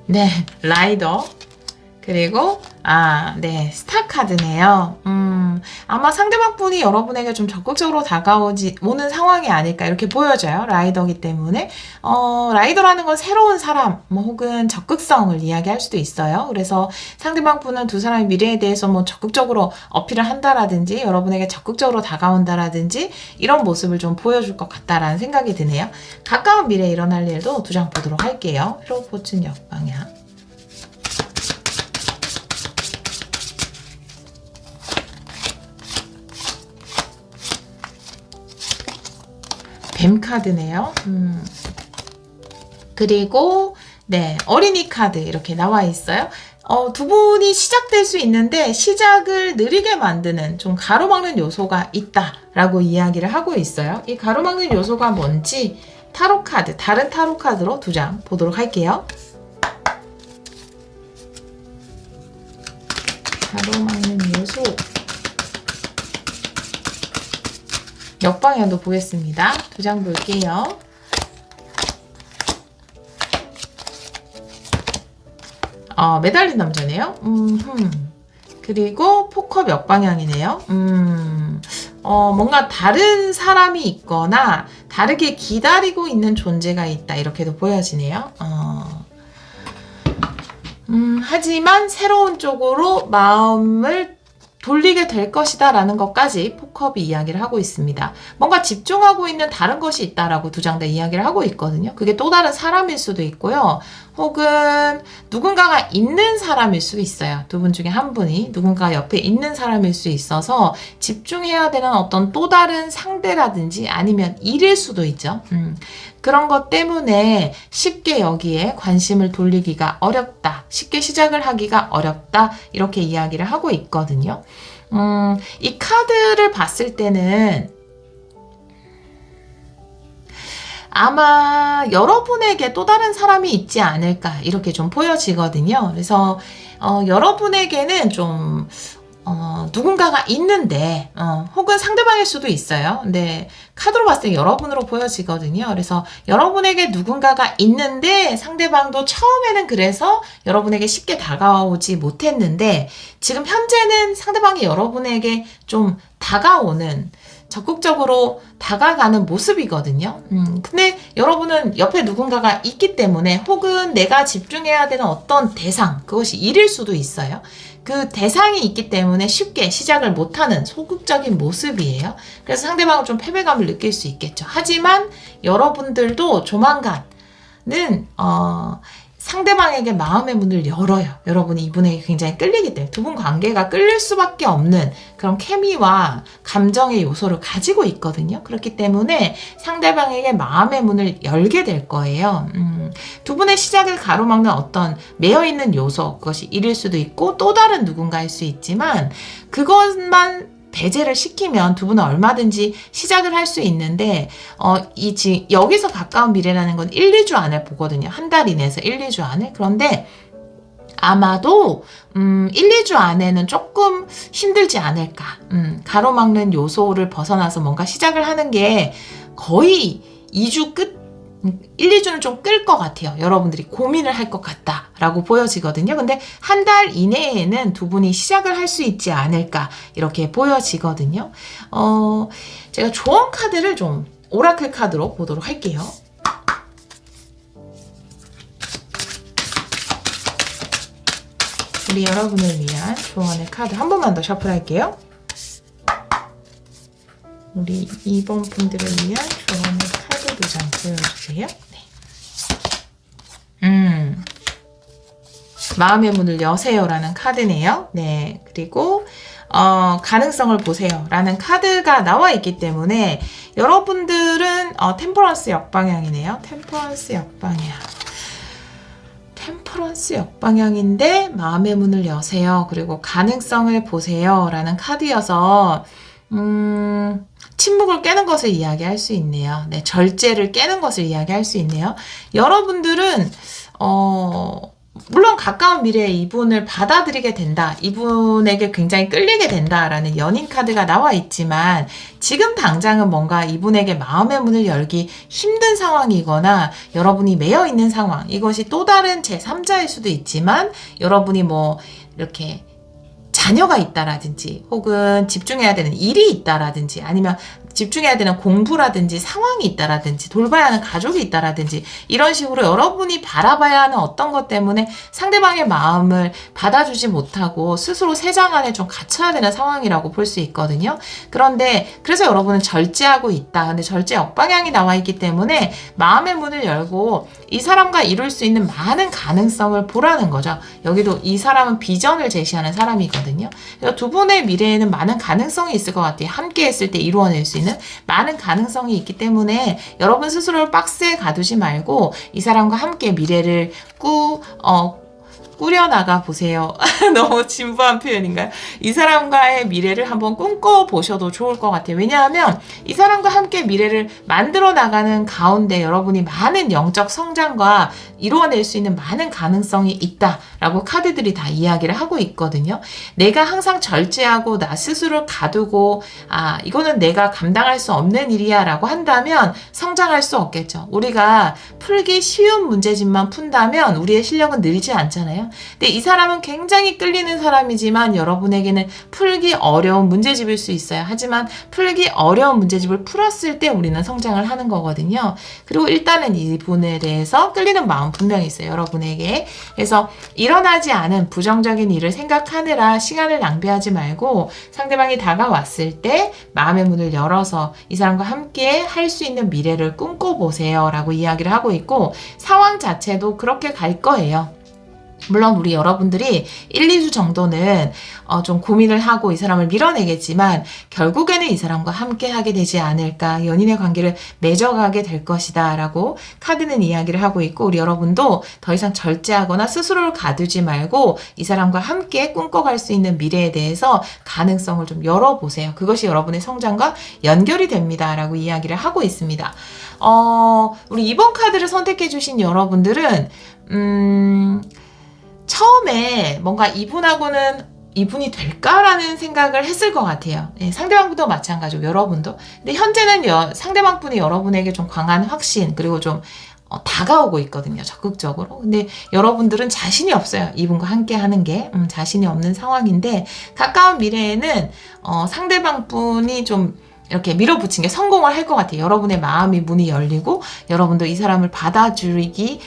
B: 네, 라이더. 그리고 네, 스타 카드네요. 아마 상대방 분이 여러분에게 좀 적극적으로 오는 상황이 아닐까 이렇게 보여져요. 라이더기 때문에 라이더라는 건 새로운 사람 혹은 적극성을 이야기할 수도 있어요. 그래서 상대방 분은 두 사람의 미래에 대해서 적극적으로 어필을 한다라든지 여러분에게 적극적으로 다가온다라든지 이런 모습을 좀 보여줄 것 같다라는 생각이 드네요. 가까운 미래에 일어날 일도 두 장 보도록 할게요. 휘로 포춘 역방향. 뱀 카드네요. 그리고 네, 어린이 카드 이렇게 나와 있어요. 두 분이 시작될 수 있는데 시작을 느리게 만드는 좀 가로막는 요소가 있다라고 이야기를 하고 있어요. 이 가로막는 요소가 뭔지 타로 카드, 다른 타로 카드로 두 장 보도록 할게요. 가로막는 요소. 역방향도 보겠습니다. 두 장 볼게요. 매달린 남자네요. 그리고 포컵 역방향이네요. 뭔가 다른 사람이 있거나 다르게 기다리고 있는 존재가 있다, 이렇게도 보여지네요. 하지만 새로운 쪽으로 마음을 돌리게 될 것이다 라는 것까지 포컵이 이야기를 하고 있습니다. 뭔가 집중하고 있는 다른 것이 있다라고 두 장 다 이야기를 하고 있거든요. 그게 또 다른 사람일 수도 있고요. 혹은 누군가가 있는 사람일 수도 있어요. 두 분 중에 한 분이 누군가 옆에 있는 사람일 수 있어서 집중해야 되는 어떤 또 다른 상대라든지 아니면 일일 수도 있죠. 그런 것 때문에 쉽게 여기에 관심을 돌리기가 어렵다, 쉽게 시작을 하기가 어렵다, 이렇게 이야기를 하고 있거든요. 이 카드를 봤을 때는 아마 여러분에게 또 다른 사람이 있지 않을까 이렇게 좀 보여지거든요. 그래서 여러분에게는 좀 누군가가 있는데 혹은 상대방일 수도 있어요. 근데 카드로 봤을 때 여러분으로 보여지거든요. 그래서 여러분에게 누군가가 있는데 상대방도 처음에는 그래서 여러분에게 쉽게 다가오지 못했는데 지금 현재는 상대방이 여러분에게 좀 다가오는, 적극적으로 다가가는 모습이거든요. 근데 여러분은 옆에 누군가가 있기 때문에 혹은 내가 집중해야 되는 어떤 대상, 그것이 일일 수도 있어요. 그 대상이 있기 때문에 쉽게 시작을 못하는 소극적인 모습이에요. 그래서 상대방은 좀 패배감을 느낄 수 있겠죠. 하지만 여러분들도 조만간은 상대방에게 마음의 문을 열어요. 여러분이 이분에게 굉장히 끌리기 때문에 두 분 관계가 끌릴 수밖에 없는 그런 케미와 감정의 요소를 가지고 있거든요. 그렇기 때문에 상대방에게 마음의 문을 열게 될 거예요. 두 분의 시작을 가로막는 어떤 매여있는 요소, 그것이 일일 수도 있고 또 다른 누군가일 수 있지만 그것만 배제를 시키면 두 분은 얼마든지 시작을 할 수 있는데 여기서 가까운 미래라는 건 1, 2주 안에 보거든요. 한 달 이내에서 1, 2주 안에. 그런데 아마도 1, 2주 안에는 조금 힘들지 않을까. 가로막는 요소를 벗어나서 뭔가 시작을 하는 게 거의 2주 끝 1, 2주는 좀 끌 것 같아요. 여러분들이 고민을 할 것 같다라고 보여지거든요. 근데 한 달 이내에는 두 분이 시작을 할 수 있지 않을까 이렇게 보여지거든요. 제가 조언 카드를 좀 오라클 카드로 보도록 할게요. 우리 여러분을 위한 조언의 카드 한 번만 더 셔플할게요. 우리 2번 분들을 위한 조언의 카드 두 장 보여주세요. 네. 마음의 문을 여세요라는 카드네요. 네. 그리고 가능성을 보세요 라는 카드가 나와 있기 때문에 여러분들은 템퍼런스 역방향이네요. 템퍼런스 역방향인데 마음의 문을 여세요. 그리고 가능성을 보세요 라는 카드여서 침묵을 깨는 것을 이야기할 수 있네요. 네, 절제를 깨는 것을 이야기할 수 있네요. 여러분들은 물론 가까운 미래에 이분을 받아들이게 된다. 이분에게 굉장히 끌리게 된다라는 연인 카드가 나와 있지만 지금 당장은 뭔가 이분에게 마음의 문을 열기 힘든 상황이거나 여러분이 매여 있는 상황. 이것이 또 다른 제3자일 수도 있지만 여러분이 뭐 이렇게 자녀가 있다라든지 혹은 집중해야 되는 일이 있다라든지 아니면 집중해야 되는 공부라든지 상황이 있다라든지 돌봐야 하는 가족이 있다라든지 이런 식으로 여러분이 바라봐야 하는 어떤 것 때문에 상대방의 마음을 받아주지 못하고 스스로 세상 안에 좀 갇혀야 되는 상황이라고 볼 수 있거든요. 그런데 그래서 여러분은 절제하고 있다. 근데 절제 역방향이 나와 있기 때문에 마음의 문을 열고 이 사람과 이룰 수 있는 많은 가능성을 보라는 거죠. 여기도 이 사람은 비전을 제시하는 사람이거든요. 그래서 두 분의 미래에는 많은 가능성이 있을 것 같아요. 함께 했을 때 이루어낼 수 있는 많은 가능성이 있기 때문에 여러분 스스로를 박스에 가두지 말고 이 사람과 함께 미래를 꾸려나가 보세요. 너무 진부한 표현인가요? 이 사람과의 미래를 한번 꿈꿔보셔도 좋을 것 같아요. 왜냐하면 이 사람과 함께 미래를 만들어 나가는 가운데 여러분이 많은 영적 성장과 이루어낼 수 있는 많은 가능성이 있다라고 카드들이 다 이야기를 하고 있거든요. 내가 항상 절제하고 나 스스로를 가두고 이거는 내가 감당할 수 없는 일이야 라고 한다면 성장할 수 없겠죠. 우리가 풀기 쉬운 문제집만 푼다면 우리의 실력은 늘지 않잖아요. 근데 이 사람은 굉장히 끌리는 사람이지만 여러분에게는 풀기 어려운 문제집일 수 있어요. 하지만 풀기 어려운 문제집을 풀었을 때 우리는 성장을 하는 거거든요. 그리고 일단은 이분에 대해서 끌리는 마음 분명히 있어요. 여러분에게. 그래서 일어나지 않은 부정적인 일을 생각하느라 시간을 낭비하지 말고 상대방이 다가왔을 때 마음의 문을 열어서 이 사람과 함께 할 수 있는 미래를 꿈꿔보세요 라고 이야기를 하고 있고 상황 자체도 그렇게 갈 거예요. 물론 우리 여러분들이 1, 2주 정도는 좀 고민을 하고 이 사람을 밀어내겠지만 결국에는 이 사람과 함께 하게 되지 않을까, 연인의 관계를 맺어가게 될 것이다 라고 카드는 이야기를 하고 있고 우리 여러분도 더 이상 절제하거나 스스로를 가두지 말고 이 사람과 함께 꿈꿔갈 수 있는 미래에 대해서 가능성을 좀 열어보세요. 그것이 여러분의 성장과 연결이 됩니다 라고 이야기를 하고 있습니다. 우리 2번 카드를 선택해 주신 여러분들은 처음에 뭔가 이분이 될까라는 생각을 했을 것 같아요. 네, 상대방도 마찬가지고 여러분도. 근데 현재는 상대방분이 여러분에게 좀 강한 확신 그리고 좀 다가오고 있거든요. 적극적으로. 근데 여러분들은 자신이 없어요. 이분과 함께 하는 게 자신이 없는 상황인데 가까운 미래에는 상대방분이 좀 이렇게 밀어붙인 게 성공을 할 것 같아요. 여러분의 마음이 문이 열리고 여러분도 이 사람을 받아주기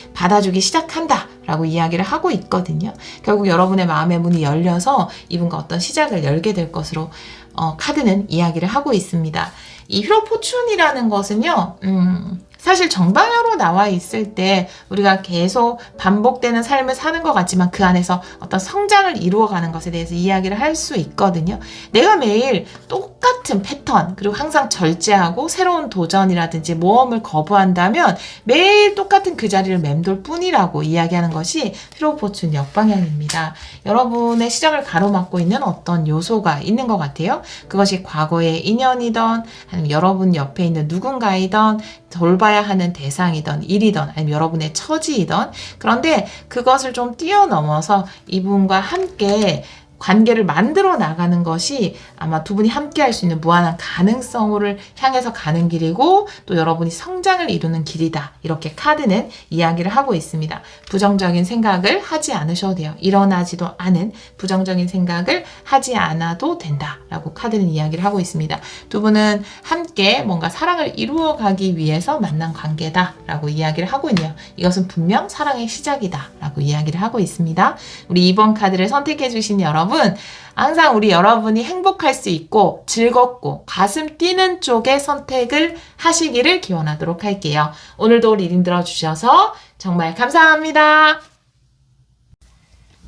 B: 시작한다 라고 이야기를 하고 있거든요. 결국 여러분의 마음의 문이 열려서 이분과 어떤 시작을 열게 될 것으로 카드는 이야기를 하고 있습니다. 이 휘로 포춘이라는 것은요. 사실 정방향으로 나와 있을 때 우리가 계속 반복되는 삶을 사는 것 같지만 그 안에서 어떤 성장을 이루어가는 것에 대해서 이야기를 할 수 있거든요. 내가 매일 똑같은 패턴, 그리고 항상 절제하고 새로운 도전이라든지 모험을 거부한다면 매일 똑같은 그 자리를 맴돌 뿐이라고 이야기하는 것이 휘로포춘 역방향입니다. 여러분의 시작을 가로막고 있는 어떤 요소가 있는 것 같아요. 그것이 과거의 인연이던 아니면 여러분 옆에 있는 누군가이던 돌봐야 하는 대상이던 일이던 아니면 여러분의 처지이던, 그런데 그것을 좀 뛰어넘어서 이분과 함께 관계를 만들어 나가는 것이 아마 두 분이 함께 할 수 있는 무한한 가능성을 향해서 가는 길이고 또 여러분이 성장을 이루는 길이다. 이렇게 카드는 이야기를 하고 있습니다. 부정적인 생각을 하지 않으셔도 돼요. 일어나지도 않은 부정적인 생각을 하지 않아도 된다라고 카드는 이야기를 하고 있습니다. 두 분은 함께 뭔가 사랑을 이루어 가기 위해서 만난 관계다라고 이야기를 하고 있네요. 이것은 분명 사랑의 시작이다라고 이야기를 하고 있습니다. 우리 2번 카드를 선택해 주신 여러분, 항상 우리 여러분이 행복할 수 있고 즐겁고 가슴 뛰는 쪽의 선택을 하시기를 기원하도록 할게요. 오늘도 리딩 들어주셔서 정말 감사합니다.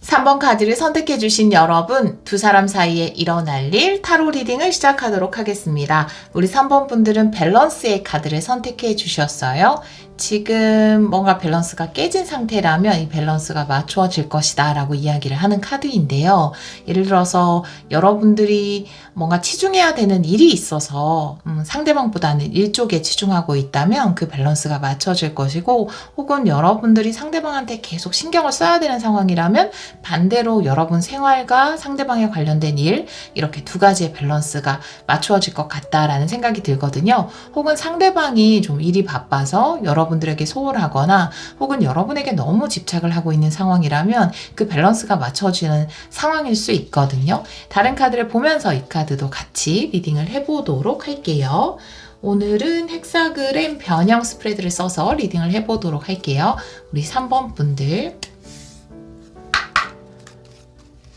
B: 3번 카드를 선택해 주신 여러분, 두 사람 사이에 일어날 일 타로 리딩을 시작하도록 하겠습니다. 우리 3번 분들은 밸런스의 카드를 선택해 주셨어요. 지금 뭔가 밸런스가 깨진 상태라면 이 밸런스가 맞춰질 것이다 라고 이야기를 하는 카드인데요. 예를 들어서 여러분들이 뭔가 치중해야 되는 일이 있어서 상대방보다는 일 쪽에 치중하고 있다면 그 밸런스가 맞춰질 것이고, 혹은 여러분들이 상대방한테 계속 신경을 써야 되는 상황이라면 반대로 여러분 생활과 상대방에 관련된 일, 이렇게 두 가지의 밸런스가 맞추어질 것 같다라는 생각이 들거든요. 혹은 상대방이 좀 일이 바빠서 여러분들에게 소홀하거나 혹은 여러분에게 너무 집착을 하고 있는 상황이라면 그 밸런스가 맞춰지는 상황일 수 있거든요. 다른 카드를 보면서 이 카드도 같이 리딩을 해보도록 할게요. 오늘은 헥사그램 변형 스프레드를 써서 리딩을 해보도록 할게요. 우리 3번 분들,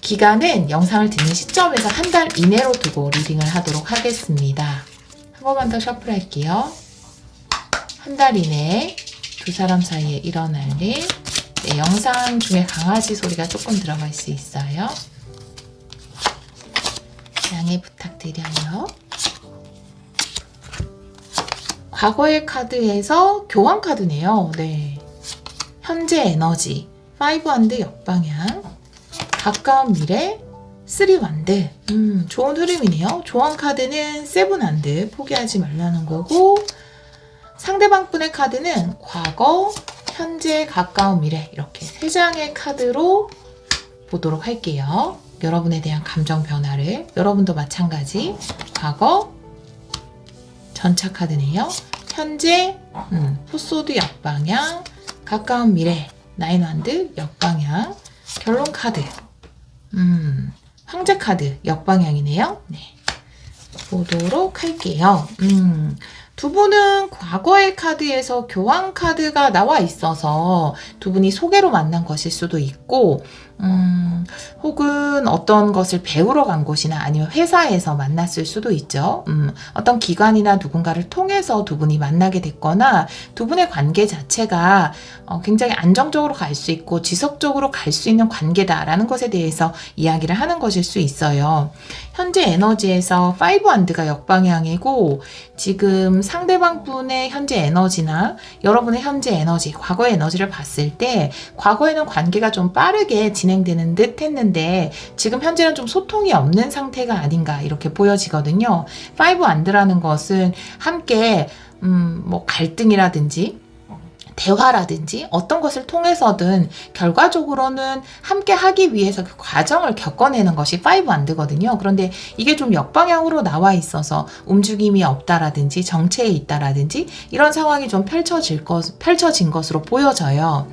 B: 기간은 영상을 듣는 시점에서 한 달 이내로 두고 리딩을 하도록 하겠습니다. 한 번만 더 셔플할게요. 한 달 이내에 두 사람 사이에 일어날 일. 네, 영상 중에 강아지 소리가 조금 들어갈 수 있어요. 양해 부탁드려요. 과거의 카드에서 교환 카드네요. 네. 현재 에너지, 5한드 역방향, 가까운 미래, 3완드. 좋은 흐름이네요. 조언 카드는 7한드, 포기하지 말라는 거고, 상대방 분의 카드는 과거, 현재, 가까운 미래, 이렇게 세 장의 카드로 보도록 할게요. 여러분에 대한 감정 변화를, 여러분도 마찬가지. 과거, 전차 카드네요. 현재, 포소드 역방향, 가까운 미래, 9완드 역방향, 결론 카드, 황제 카드 역방향이네요. 네, 보도록 할게요. 두 분은 과거의 카드에서 교환 카드가 나와 있어서 두 분이 소개로 만난 것일 수도 있고, 혹은 어떤 것을 배우러 간 곳이나 아니면 회사에서 만났을 수도 있죠. 어떤 기관이나 누군가를 통해서 두 분이 만나게 됐거나 두 분의 관계 자체가 굉장히 안정적으로 갈 수 있고 지속적으로 갈 수 있는 관계다라는 것에 대해서 이야기를 하는 것일 수 있어요. 현재 에너지에서 5한드가 역방향이고, 지금 상대방 분의 현재 에너지나 여러분의 현재 에너지, 과거의 에너지를 봤을 때 과거에는 관계가 좀 빠르게 진행되는 듯 했는데 지금 현재는 좀 소통이 없는 상태가 아닌가 이렇게 보여지거든요. 5안드라는 것은 함께 뭐 갈등이라든지 대화라든지 어떤 것을 통해서든 결과적으로는 함께 하기 위해서 그 과정을 겪어내는 것이 5안드거든요. 그런데 이게 좀 역방향으로 나와 있어서 움직임이 없다라든지 정체에 있다라든지 이런 상황이 좀 펼쳐진 것으로 보여져요.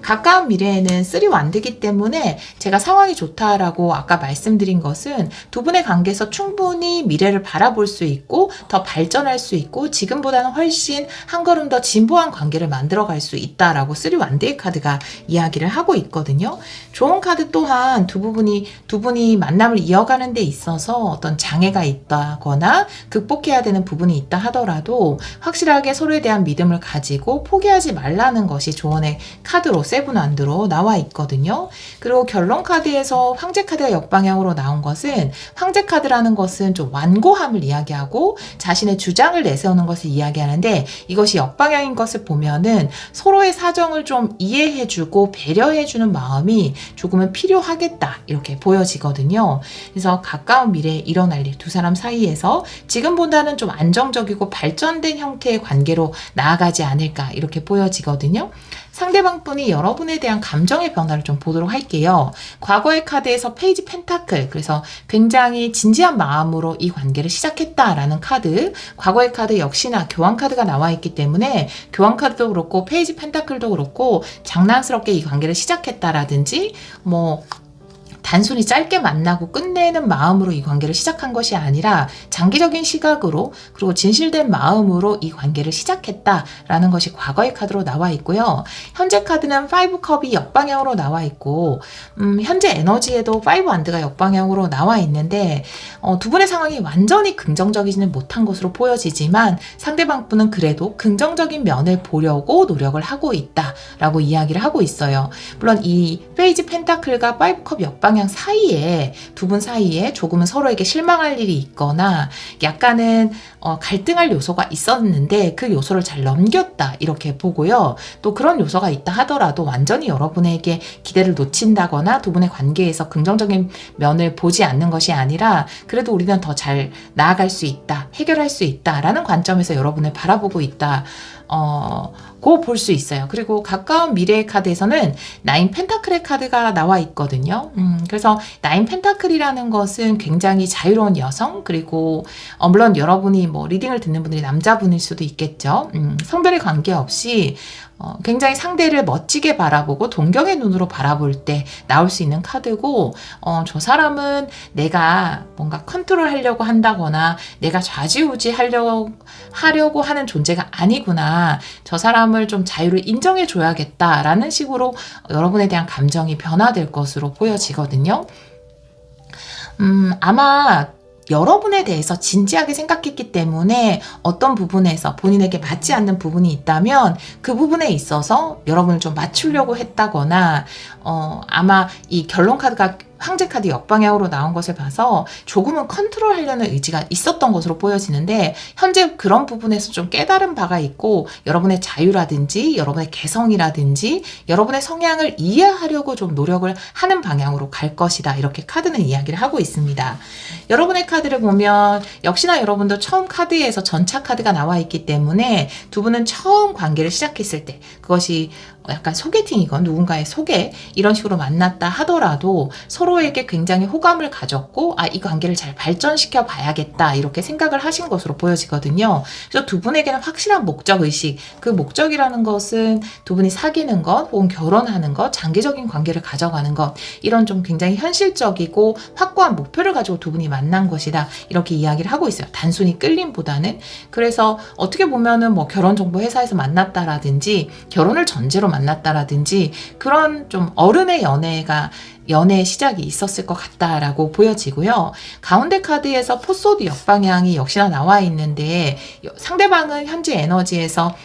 B: 가까운 미래에는 3 완드기 때문에 제가 상황이 좋다라고 아까 말씀드린 것은 두 분의 관계에서 충분히 미래를 바라볼 수 있고 더 발전할 수 있고 지금보다는 훨씬 한 걸음 더 진보한 관계를 만들어갈 수 있다라고 3 완드의 카드가 이야기를 하고 있거든요. 좋은 카드 또한 두 분이 만남을 이어가는 데 있어서 어떤 장애가 있다거나 극복해야 되는 부분이 있다 하더라도 확실하게 서로에 대한 믿음을 가지고 포기하지 말라는 것이 조언의 카드로 7 완드로 나와 있거든요. 그리고 결론 카드에서 황제 카드가 역방향으로 나온 것은 황제 카드라는 것은 좀 완고함을 이야기하고 자신의 주장을 내세우는 것을 이야기하는데 이것이 역방향인 것을 보면은 서로의 사정을 좀 이해해주고 배려해주는 마음이 조금은 필요하겠다 이렇게 보여지거든요. 그래서 가까운 미래에 일어날 일 두 사람 사이에서 지금보다는 좀 안정적이고 발전된 형태의 관계로 나아가지 않을까 이렇게 보여지거든요. 상대방 분이 여러분에 대한 감정의 변화를 좀 보도록 할게요. 과거의 카드에서 페이지 펜타클, 그래서 굉장히 진지한 마음으로 이 관계를 시작했다라는 카드, 과거의 카드 역시나 교환 카드가 나와 있기 때문에 교환 카드도 그렇고 페이지 펜타클도 그렇고 장난스럽게 이 관계를 시작했다라든지 뭐 단순히 짧게 만나고 끝내는 마음으로 이 관계를 시작한 것이 아니라 장기적인 시각으로 그리고 진실된 마음으로 이 관계를 시작했다라는 것이 과거의 카드로 나와 있고요. 현재 카드는 5컵이 역방향으로 나와 있고 현재 에너지에도 5 완드가 역방향으로 나와 있는데 두 분의 상황이 완전히 긍정적이지는 못한 것으로 보여지지만 상대방 분은 그래도 긍정적인 면을 보려고 노력을 하고 있다라고 이야기를 하고 있어요. 물론 이 페이지 펜타클과 5컵 역방향 사이에 두 분 사이에 조금은 서로에게 실망할 일이 있거나 약간은 갈등할 요소가 있었는데 그 요소를 잘 넘겼다 이렇게 보고요. 또 그런 요소가 있다 하더라도 완전히 여러분에게 기대를 놓친다거나 두 분의 관계에서 긍정적인 면을 보지 않는 것이 아니라 그래도 우리는 더 잘 나아갈 수 있다, 해결할 수 있다라는 관점에서 여러분을 바라보고 있다. 고 볼 수 있어요. 그리고 가까운 미래의 카드에서는 9 펜타클의 카드가 나와 있거든요. 그래서 9 펜타클이라는 것은 굉장히 자유로운 여성, 그리고 물론 여러분이 뭐 리딩을 듣는 분들이 남자분일 수도 있겠죠. 성별에 관계없이 굉장히 상대를 멋지게 바라보고 동경의 눈으로 바라볼 때 나올 수 있는 카드고 저 사람은 내가 뭔가 컨트롤 하려고 한다거나 내가 좌지우지 하려고 하는 존재가 아니구나. 저 사람을 좀 자유를 인정해 줘야겠다라는 식으로 여러분에 대한 감정이 변화될 것으로 보여지거든요. 아마 여러분에 대해서 진지하게 생각했기 때문에 어떤 부분에서 본인에게 맞지 않는 부분이 있다면 그 부분에 있어서 여러분을 좀 맞추려고 했다거나 아마 이 결론 카드가 황제 카드 역방향으로 나온 것을 봐서 조금은 컨트롤하려는 의지가 있었던 것으로 보여지는데 현재 그런 부분에서 좀 깨달은 바가 있고 여러분의 자유라든지 여러분의 개성이라든지 여러분의 성향을 이해하려고 좀 노력을 하는 방향으로 갈 것이다. 이렇게 카드는 이야기를 하고 있습니다. 여러분의 카드를 보면 역시나 여러분도 처음 카드에서 전차 카드가 나와 있기 때문에 두 분은 처음 관계를 시작했을 때 그것이 약간 소개팅이건 누군가의 소개 이런 식으로 만났다 하더라도 서로에게 굉장히 호감을 가졌고 이 관계를 잘 발전시켜 봐야겠다 이렇게 생각을 하신 것으로 보여지거든요. 그래서 두 분에게는 확실한 목적의식, 그 목적이라는 것은 두 분이 사귀는 것 혹은 결혼하는 것, 장기적인 관계를 가져가는 것 이런 좀 굉장히 현실적이고 확고한 목표를 가지고 두 분이 만난 것이다 이렇게 이야기를 하고 있어요. 단순히 끌림보다는. 그래서 어떻게 보면은 뭐 결혼정보회사에서 만났다라든지 결혼을 전제로 만났다라든지 그런 좀 어른의 연애의 시작이 있었을 것 같다라고 보여지고요. 가운데 카드에서 포소드 역방향이 역시나 나와 있는데 상대방은 현재 에너지에서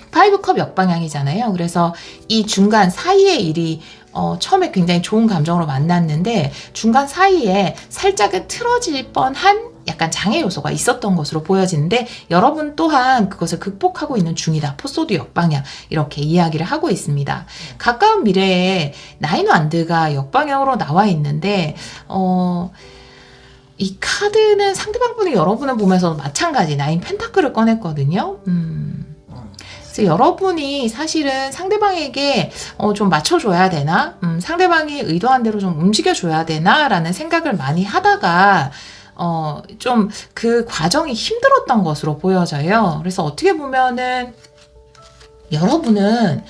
B: 5컵 역방향이잖아요. 그래서 이 중간 사이의 일이 처음에 굉장히 좋은 감정으로 만났는데 중간 사이에 살짝은 틀어질 뻔한 약간 장애 요소가 있었던 것으로 보여지는데 여러분 또한 그것을 극복하고 있는 중이다. 포소드 역방향 이렇게 이야기를 하고 있습니다. 가까운 미래에 9 완드가 역방향으로 나와 있는데 이 카드는 상대방 분이 여러분을 보면서 마찬가지 9 펜타클을 꺼냈거든요. 그래서 여러분이 사실은 상대방에게 좀 맞춰줘야 되나? 상대방이 의도한 대로 좀 움직여줘야 되나? 라는 생각을 많이 하다가 좀 그 과정이 힘들었던 것으로 보여져요. 그래서 어떻게 보면은 여러분은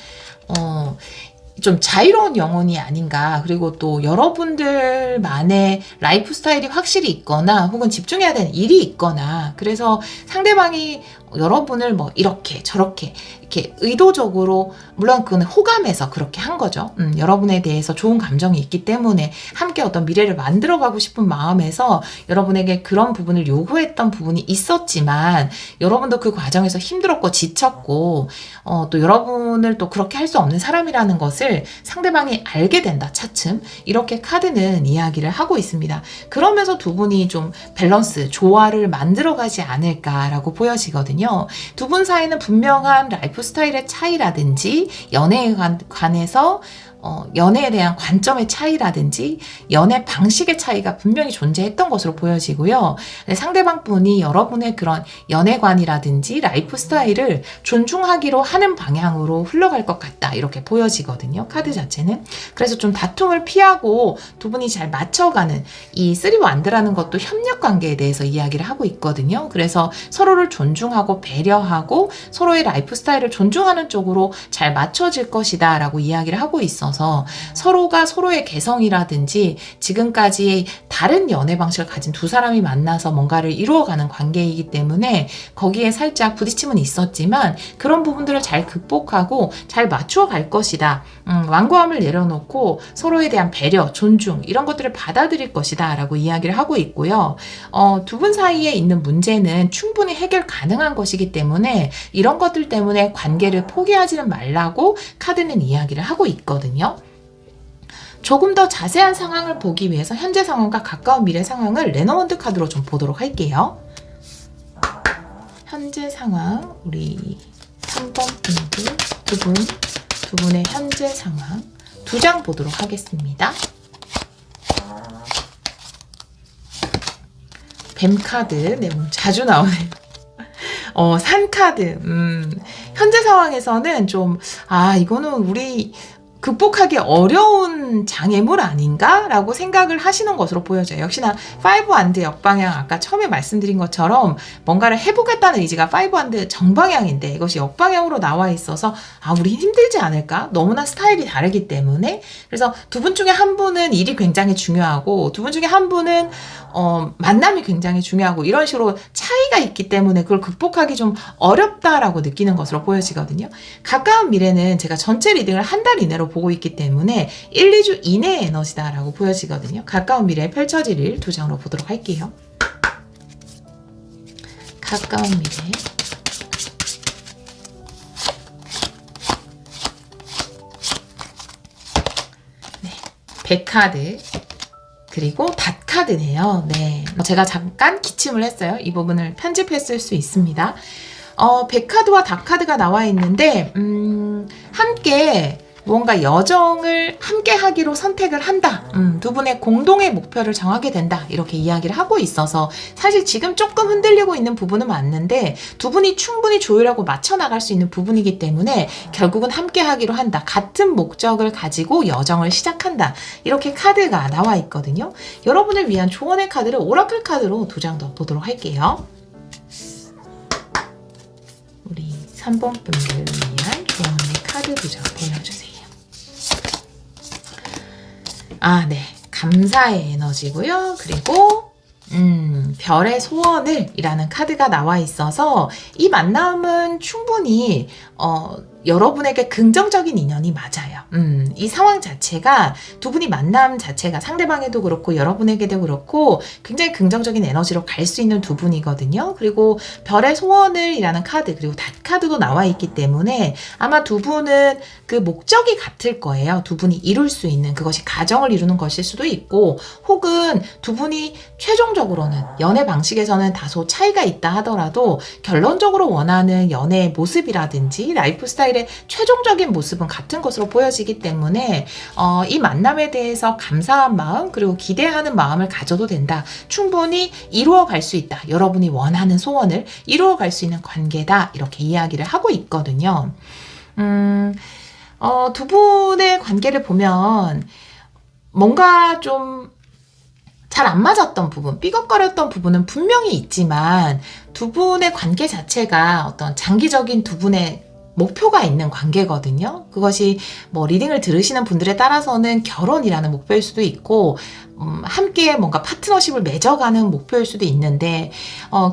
B: 좀 자유로운 영혼이 아닌가. 그리고 또 여러분들만의 라이프 스타일이 확실히 있거나 혹은 집중해야 되는 일이 있거나 그래서 상대방이 여러분을 뭐 이렇게 저렇게 이렇게 의도적으로 물론 그건 호감해서 그렇게 한 거죠. 여러분에 대해서 좋은 감정이 있기 때문에 함께 어떤 미래를 만들어가고 싶은 마음에서 여러분에게 그런 부분을 요구했던 부분이 있었지만 여러분도 그 과정에서 힘들었고 지쳤고 또 여러분을 또 그렇게 할 수 없는 사람이라는 것을 상대방이 알게 된다 차츰 이렇게 카드는 이야기를 하고 있습니다. 그러면서 두 분이 좀 밸런스 조화를 만들어가지 않을까라고 보여지거든요. 두 분 사이는 분명한 라이프 스타일의 차이라든지 연애에 관해서 연애에 대한 관점의 차이라든지 연애 방식의 차이가 분명히 존재했던 것으로 보여지고요. 상대방 분이 여러분의 그런 연애관이라든지 라이프 스타일을 존중하기로 하는 방향으로 흘러갈 것 같다 이렇게 보여지거든요. 카드 자체는. 그래서 좀 다툼을 피하고 두 분이 잘 맞춰가는 이 쓰리 완드라는 것도 협력 관계에 대해서 이야기를 하고 있거든요. 그래서 서로를 존중하고 배려하고 서로의 라이프 스타일을 존중하는 쪽으로 잘 맞춰질 것이다 라고 이야기를 하고 있어서 서로가 서로의 개성이라든지 지금까지 다른 연애 방식을 가진 두 사람이 만나서 뭔가를 이루어가는 관계이기 때문에 거기에 살짝 부딪힘은 있었지만 그런 부분들을 잘 극복하고 잘 맞추어 갈 것이다. 완고함을 내려놓고 서로에 대한 배려, 존중 이런 것들을 받아들일 것이다 라고 이야기를 하고 있고요. 두 분 사이에 있는 문제는 충분히 해결 가능한 것이기 때문에 이런 것들 때문에 관계를 포기하지는 말라고 카드는 이야기를 하고 있거든요. 조금 더 자세한 상황을 보기 위해서 현재 상황과 가까운 미래 상황을 레너먼트 카드로 좀 보도록 할게요. 현재 상황 우리 3번 분들 두 분의 현재 상황 2장 보도록 하겠습니다. 뱀 카드 네, 자주 나오네요. 산 카드 현재 상황에서는 좀 이거는 우리 극복하기 어려운 장애물 아닌가? 라고 생각을 하시는 것으로 보여져요. 역시나 5한드 역방향 아까 처음에 말씀드린 것처럼 뭔가를 해보겠다는 의지가 5한드 정방향인데 이것이 역방향으로 나와 있어서 우리 힘들지 않을까? 너무나 스타일이 다르기 때문에 그래서 두 분 중에 한 분은 일이 굉장히 중요하고 두 분 중에 한 분은 만남이 굉장히 중요하고 이런 식으로 차이가 있기 때문에 그걸 극복하기 좀 어렵다라고 느끼는 것으로 보여지거든요. 가까운 미래는 제가 전체 리딩을 한 달 이내로 보고 있기 때문에 1, 2주 이내의 에너지다라고 보여지거든요. 가까운 미래에 펼쳐질 일 2장으로 보도록 할게요. 가까운 미래 네, 100카드 그리고 닷카드네요. 네, 제가 잠깐 기침을 했어요. 이 부분을 편집했을 수 있습니다. 100카드와 닷카드가 나와 있는데 함께 무언가 여정을 함께 하기로 선택을 한다. 두 분의 공동의 목표를 정하게 된다. 이렇게 이야기를 하고 있어서 사실 지금 조금 흔들리고 있는 부분은 맞는데 두 분이 충분히 조율하고 맞춰 나갈 수 있는 부분이기 때문에 결국은 함께 하기로 한다. 같은 목적을 가지고 여정을 시작한다. 이렇게 카드가 나와 있거든요. 여러분을 위한 조언의 카드를 오라클 카드로 2장 더 보도록 할게요. 우리 3번 분들을 위한 조언의 카드 2장 보여주세요. 네. 감사의 에너지고요. 그리고 별의 소원을 이라는 카드가 나와 있어서 이 만남은 충분히 여러분에게 긍정적인 인연이 맞아요. 이 상황 자체가 두 분이 만남 자체가 상대방에도 그렇고 여러분에게도 그렇고 굉장히 긍정적인 에너지로 갈 수 있는 두 분이거든요. 그리고 별의 소원을 이라는 카드 그리고 닷카드도 나와 있기 때문에 아마 두 분은 그 목적이 같을 거예요. 두 분이 이룰 수 있는 그것이 가정을 이루는 것일 수도 있고 혹은 두 분이 최종적으로는 연애 방식에서는 다소 차이가 있다 하더라도 결론적으로 원하는 연애의 모습이라든지 라이프 스타일의 최종적인 모습은 같은 것으로 보여지기 때문에 이 만남에 대해서 감사한 마음 그리고 기대하는 마음을 가져도 된다. 충분히 이루어갈 수 있다. 여러분이 원하는 소원을 이루어갈 수 있는 관계다. 이렇게 이야기를 하고 있거든요. 두 분의 관계를 보면 뭔가 좀 잘 안 맞았던 부분, 삐걱거렸던 부분은 분명히 있지만 두 분의 관계 자체가 어떤 장기적인 두 분의 목표가 있는 관계거든요. 그것이 뭐 리딩을 들으시는 분들에 따라서는 결혼이라는 목표일 수도 있고 함께 뭔가 파트너십을 맺어가는 목표일 수도 있는데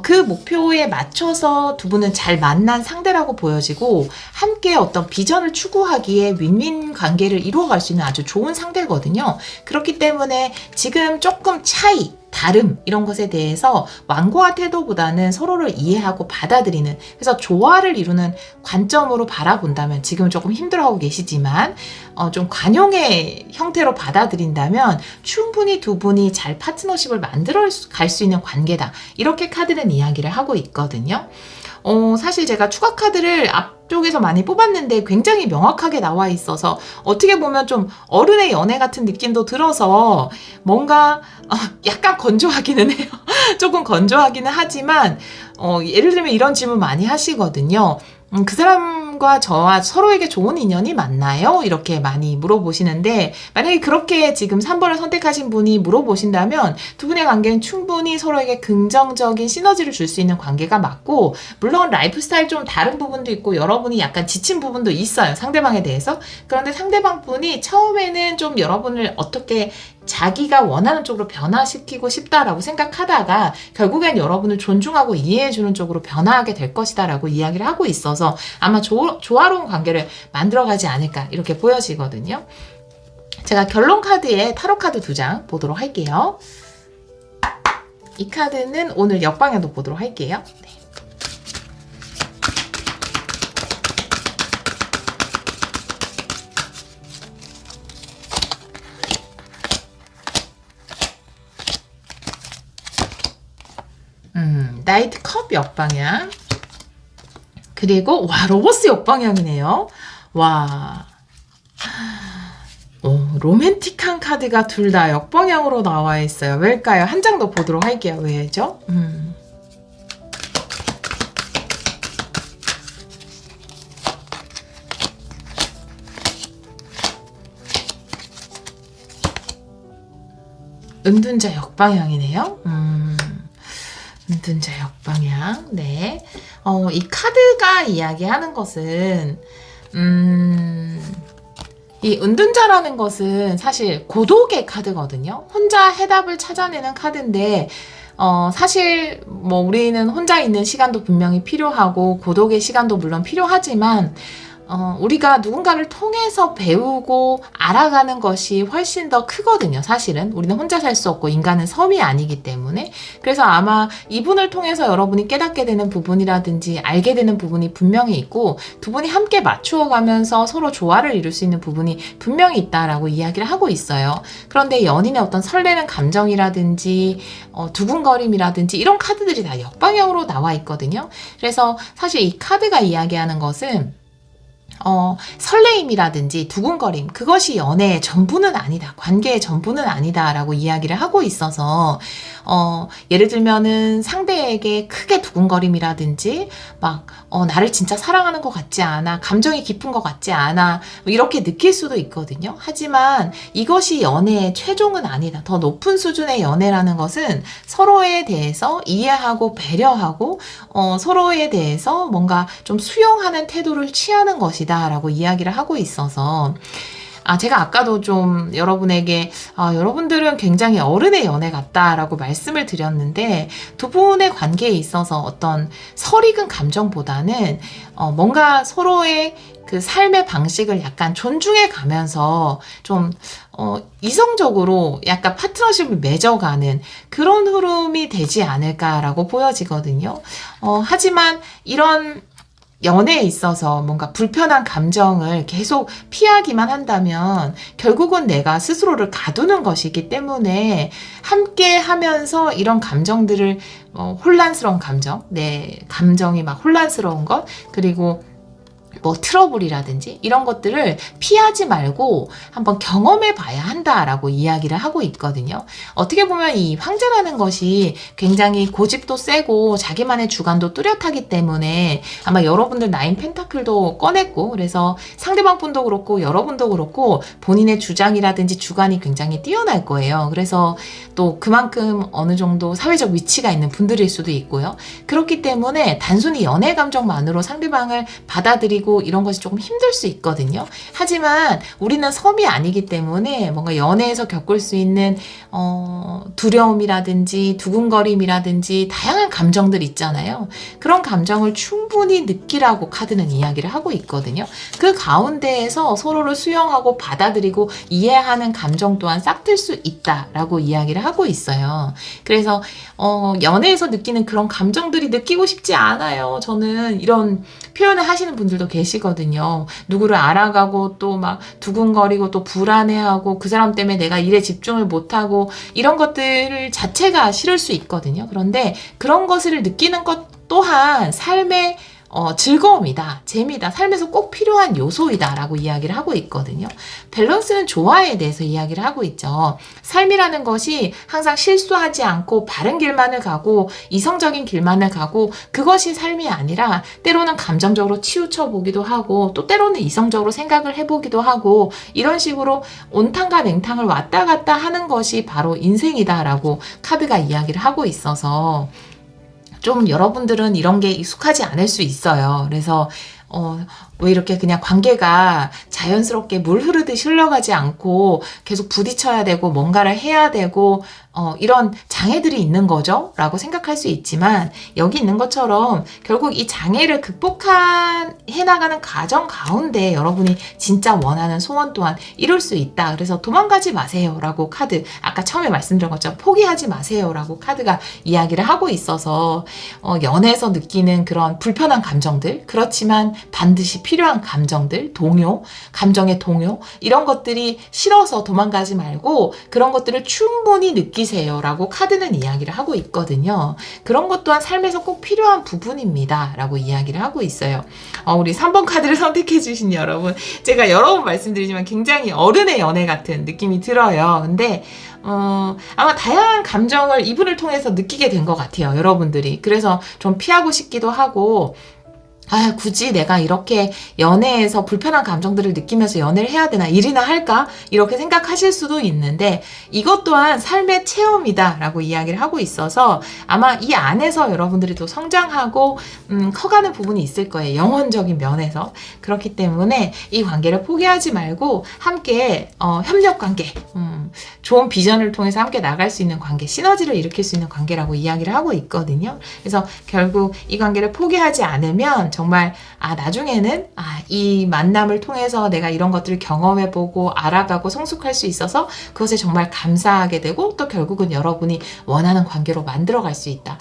B: 그 목표에 맞춰서 두 분은 잘 만난 상대라고 보여지고 함께 어떤 비전을 추구하기에 윈윈 관계를 이루어갈 수 있는 아주 좋은 상대거든요. 그렇기 때문에 지금 조금 차이 다름 이런 것에 대해서 완고한 태도보다는 서로를 이해하고 받아들이는, 그래서 조화를 이루는 관점으로 바라본다면 지금은 조금 힘들어하고 계시지만 좀 관용의 형태로 받아들인다면 충분히 두 분이 잘 파트너십을 만들어 갈 수 있는 관계다, 이렇게 카드는 이야기를 하고 있거든요. 사실 제가 추가 카드를 앞쪽에서 많이 뽑았는데 굉장히 명확하게 나와 있어서 어떻게 보면 좀 어른의 연애 같은 느낌도 들어서 뭔가 약간 건조하기는 해요. 조금 건조하기는 하지만 예를 들면 이런 질문 많이 하시거든요. 그 사람과 저와 서로에게 좋은 인연이 맞나요? 이렇게 많이 물어보시는데, 만약에 그렇게 지금 3번을 선택하신 분이 물어보신다면 두 분의 관계는 충분히 서로에게 긍정적인 시너지를 줄 수 있는 관계가 맞고, 물론 라이프 스타일 좀 다른 부분도 있고 여러분이 약간 지친 부분도 있어요, 상대방에 대해서. 그런데 상대방 분이 처음에는 좀 여러분을 어떻게 자기가 원하는 쪽으로 변화시키고 싶다라고 생각하다가 결국엔 여러분을 존중하고 이해해주는 쪽으로 변화하게 될 것이다라고 이야기를 하고 있어서 아마 조화로운 관계를 만들어가지 않을까 이렇게 보여지거든요. 제가 결론 카드에 타로 카드 2장 보도록 할게요. 이 카드는 오늘 역방향도 보도록 할게요. 네. 나이트 컵 역방향, 그리고 와, 로버스 역방향이네요. 와, 로맨틱한 카드가 둘 다 역방향으로 나와 있어요. 왜일까요? 한 장 더 보도록 할게요. 왜죠? 은둔자 역방향이네요. 은둔자 역방향. 네. 이 카드가 이야기하는 것은, 이 은둔자라는 것은 사실 고독의 카드거든요. 혼자 해답을 찾아내는 카드인데, 사실 뭐 우리는 혼자 있는 시간도 분명히 필요하고 고독의 시간도 물론 필요하지만 우리가 누군가를 통해서 배우고 알아가는 것이 훨씬 더 크거든요. 사실은 우리는 혼자 살 수 없고 인간은 섬이 아니기 때문에. 그래서 아마 이분을 통해서 여러분이 깨닫게 되는 부분이라든지 알게 되는 부분이 분명히 있고, 두 분이 함께 맞추어 가면서 서로 조화를 이룰 수 있는 부분이 분명히 있다라고 이야기를 하고 있어요. 그런데 연인의 어떤 설레는 감정이라든지 두근거림이라든지 이런 카드들이 다 역방향으로 나와 있거든요. 그래서 사실 이 카드가 이야기하는 것은 설레임이라든지 두근거림, 그것이 연애의 전부는 아니다, 관계의 전부는 아니다라고 이야기를 하고 있어서 예를 들면은 상대에게 크게 두근거림이라든지 막 나를 진짜 사랑하는 것 같지 않아, 감정이 깊은 것 같지 않아, 뭐 이렇게 느낄 수도 있거든요. 하지만 이것이 연애의 최종은 아니다. 더 높은 수준의 연애라는 것은 서로에 대해서 이해하고 배려하고 서로에 대해서 뭔가 좀 수용하는 태도를 취하는 것이다 라고 이야기를 하고 있어서, 제가 아까도 좀 여러분에게 여러분들은 굉장히 어른의 연애 같다라고 말씀을 드렸는데, 두 분의 관계에 있어서 어떤 설익은 감정보다는 뭔가 서로의 그 삶의 방식을 약간 존중해 가면서 좀 이성적으로 약간 파트너십을 맺어가는 그런 흐름이 되지 않을까라고 보여지거든요. 하지만 이런 연애에 있어서 뭔가 불편한 감정을 계속 피하기만 한다면 결국은 내가 스스로를 가두는 것이기 때문에 함께 하면서 이런 감정들을 혼란스러운 감정, 내 감정이 막 혼란스러운 것, 그리고 뭐 트러블이라든지 이런 것들을 피하지 말고 한번 경험해 봐야 한다라고 이야기를 하고 있거든요. 어떻게 보면 이 황제라는 것이 굉장히 고집도 세고 자기만의 주관도 뚜렷하기 때문에 아마 여러분들 나인 펜타클도 꺼냈고, 그래서 상대방 분도 그렇고 여러분도 그렇고 본인의 주장이라든지 주관이 굉장히 뛰어날 거예요. 그래서 또 그만큼 어느 정도 사회적 위치가 있는 분들일 수도 있고요. 그렇기 때문에 단순히 연애 감정만으로 상대방을 받아들이고 느끼고 이런 것이 조금 힘들 수 있거든요. 하지만 우리는 섬이 아니기 때문에 뭔가 연애에서 겪을 수 있는 두려움이라든지 두근거림이라든지 다양한 감정들 있잖아요. 그런 감정을 충분히 느끼라고 카드는 이야기를 하고 있거든요. 그 가운데에서 서로를 수용하고 받아들이고 이해하는 감정 또한 싹틀 수 있다라고 이야기를 하고 있어요. 그래서 연애에서 느끼는 그런 감정들이 느끼고 싶지 않아요. 저는 이런 표현을 하시는 분들도 계시거든요. 누구를 알아가고 또 막 두근거리고 또 불안해하고 그 사람 때문에 내가 일에 집중을 못하고 이런 것들 자체가 싫을 수 있거든요. 그런데 그런 것을 느끼는 것 또한 삶의 즐거움이다, 재미다, 삶에서 꼭 필요한 요소이다 라고 이야기를 하고 있거든요. 밸런스는 조화에 대해서 이야기를 하고 있죠. 삶이라는 것이 항상 실수하지 않고 바른 길만을 가고 이성적인 길만을 가고 그것이 삶이 아니라 때로는 감정적으로 치우쳐 보기도 하고 또 때로는 이성적으로 생각을 해보기도 하고 이런 식으로 온탕과 냉탕을 왔다 갔다 하는 것이 바로 인생이다 라고 카드가 이야기를 하고 있어서 좀 여러분들은 이런 게 익숙하지 않을 수 있어요. 그래서 왜 이렇게 그냥 관계가 자연스럽게 물 흐르듯 흘러가지 않고 계속 부딪혀야 되고 뭔가를 해야 되고 이런 장애들이 있는 거죠? 라고 생각할 수 있지만 여기 있는 것처럼 결국 이 장애를 해나가는 과정 가운데 여러분이 진짜 원하는 소원 또한 이룰 수 있다. 그래서 도망가지 마세요 라고 카드, 아까 처음에 말씀드린 것처럼 포기하지 마세요 라고 카드가 이야기를 하고 있어서 연애에서 느끼는 그런 불편한 감정들, 그렇지만 반드시 필요한 감정들, 감정의 동요 이런 것들이 싫어서 도망가지 말고 그런 것들을 충분히 느끼세요 라고 카드는 이야기를 하고 있거든요. 그런 것 또한 삶에서 꼭 필요한 부분입니다 라고 이야기를 하고 있어요. 우리 3번 카드를 선택해 주신 여러분, 제가 여러 번 말씀드리지만 굉장히 어른의 연애 같은 느낌이 들어요. 근데 아마 다양한 감정을 이분을 통해서 느끼게 된 것 같아요, 여러분들이. 그래서 좀 피하고 싶기도 하고 굳이 내가 이렇게 연애에서 불편한 감정들을 느끼면서 연애를 해야 되나, 일이나 할까? 이렇게 생각하실 수도 있는데 이것 또한 삶의 체험이다 라고 이야기를 하고 있어서 아마 이 안에서 여러분들이 또 성장하고 커가는 부분이 있을 거예요. 영혼적인 면에서. 그렇기 때문에 이 관계를 포기하지 말고 함께 협력관계, 좋은 비전을 통해서 함께 나갈 수 있는 관계, 시너지를 일으킬 수 있는 관계라고 이야기를 하고 있거든요. 그래서 결국 이 관계를 포기하지 않으면 정말 나중에는 이 만남을 통해서 내가 이런 것들을 경험해보고 알아가고 성숙할 수 있어서 그것에 정말 감사하게 되고 또 결국은 여러분이 원하는 관계로 만들어갈 수 있다.